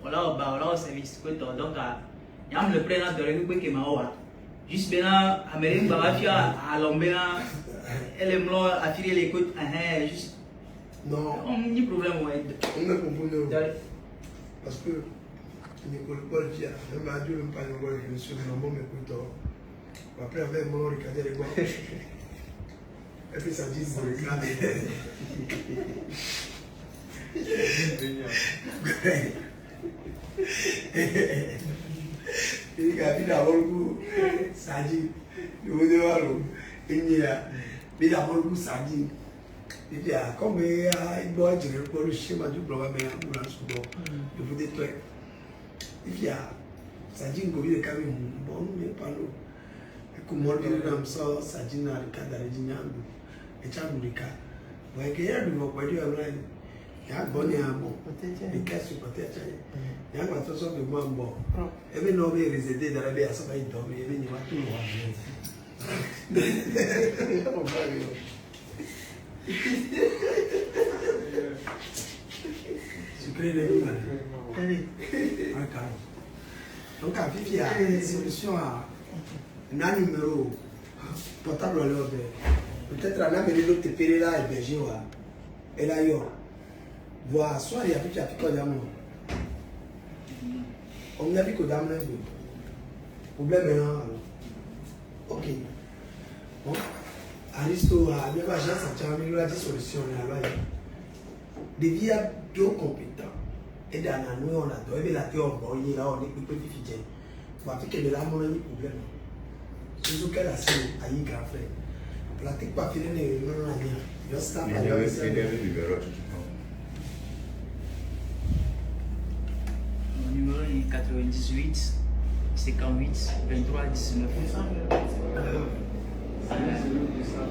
on a au service. Donc, il y a le prénom de l'équipe qui m'a dit. Juste maintenant, Amérique, à l'Ombéna, elle est blanche, à tirer les côtes, juste. Non. On a un problème, on a compris. Parce que Nicole Paul dit, même à Dieu, je ne suis pas un bon, mais écoute, Après, on va regarder les bois. Et puis ça dit, vous regardez. Il y a bien d'abord le goût, ça dit. Le haut de l'eau, il y a bien d'abord le goût, ça dit. Il y a comme il y a une bonne journée pour le schéma du bloc, mais on a souvent le bout des toits. Il y a ça dit que le camion, bon, mais pas l'eau. Comment le ça, ça dit dans le cadre de l'Ignambo. Et ça nous dit que, ouais, qu'il y a du mot, il y a un bon et un bon. Les caisses sont peut-être. Il y a un peu de choses de moi, bon. Et bien, nous, les résidés dans la baie à ça, ils dorment, et bien, ils vont tout donc, à Vivi, il y a une solution à un numéro portable. Peut-être à l'âme de l'autre pays là, hébergé, et là, voir, soit il y a plus de d'amour. On a vu que d'amour, problème est là. Ok. Bon, Aristo a bien agent, ça tient il a des solutions. Des vies deux compétents. Et dans la nuit, on a deux, et la théorie, il est là, on est plus petit fidèle. Pour appliquer de l'amour, il y a un problème. C'est ce qu'elle a fait à y grand frère. Pratique pas filer les non la bien. Je sais pas. Mon numéro est 98 58 23 19.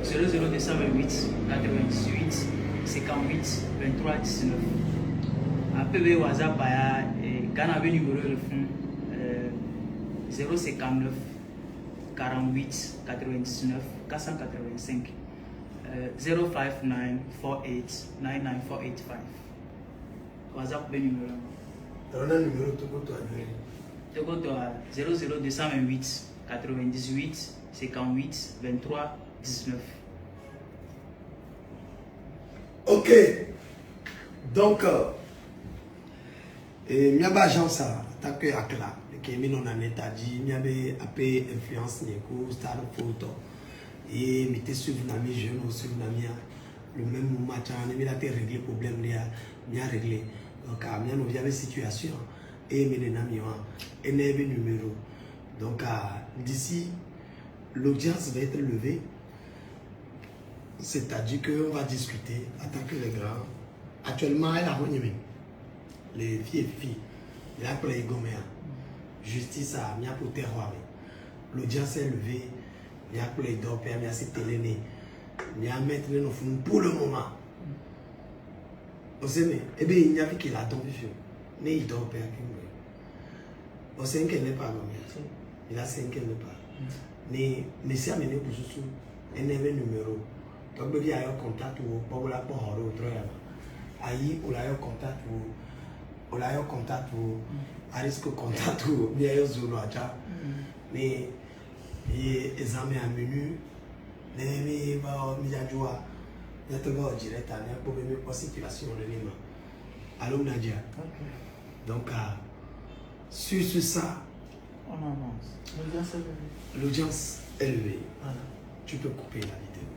00228 98 58 23 19. Appelez WhatsApp à Ghana numéro le fond 059 48 99 485 059 48 99485. WhatsApp numéro. On a un numéro tout pour toi. Tout 00228 98 58 23 19. Ok. Donc, il y a une agence tant que Akla, qui est mis en état dit, il y a une influence négo, star photo. Et il était suivi dans mes jeunes, le même moment, il a réglé le problème, il a réglé. Donc, il y a une situation, et il y a un numéro. Donc, d'ici, l'audience va être levée. C'est-à-dire qu'on va discuter en tant que les grands. Actuellement, elle a les filles, il y a les gomères. Justice a mis pour terroir. L'audience est levée. Il y a les dopés, il y a ces télé. Il y a maintenant pour le moment. Vous savez, eh bien, il y a vu qu'il a tombé sur. Mais il dort pas. Vous savez qu'elle n'est pas gomère. Il a 5 qu'elle n'est pas. Mais c'est amené pour ce un numéro. Donc, il y a un contact pour la porte au travail. Aïe, on a un contact pour. On a un contact pour. À risque contact pour. Il y a un zolo à déjà. Mais. Et examen à menu. Les va mis à joie. Il y a tout le monde direct à l'air pour venir pour circulation de l'île. Allô, Nadia. Donc, sur ça. On avance. L'audience est levée. Tu peux couper la vidéo.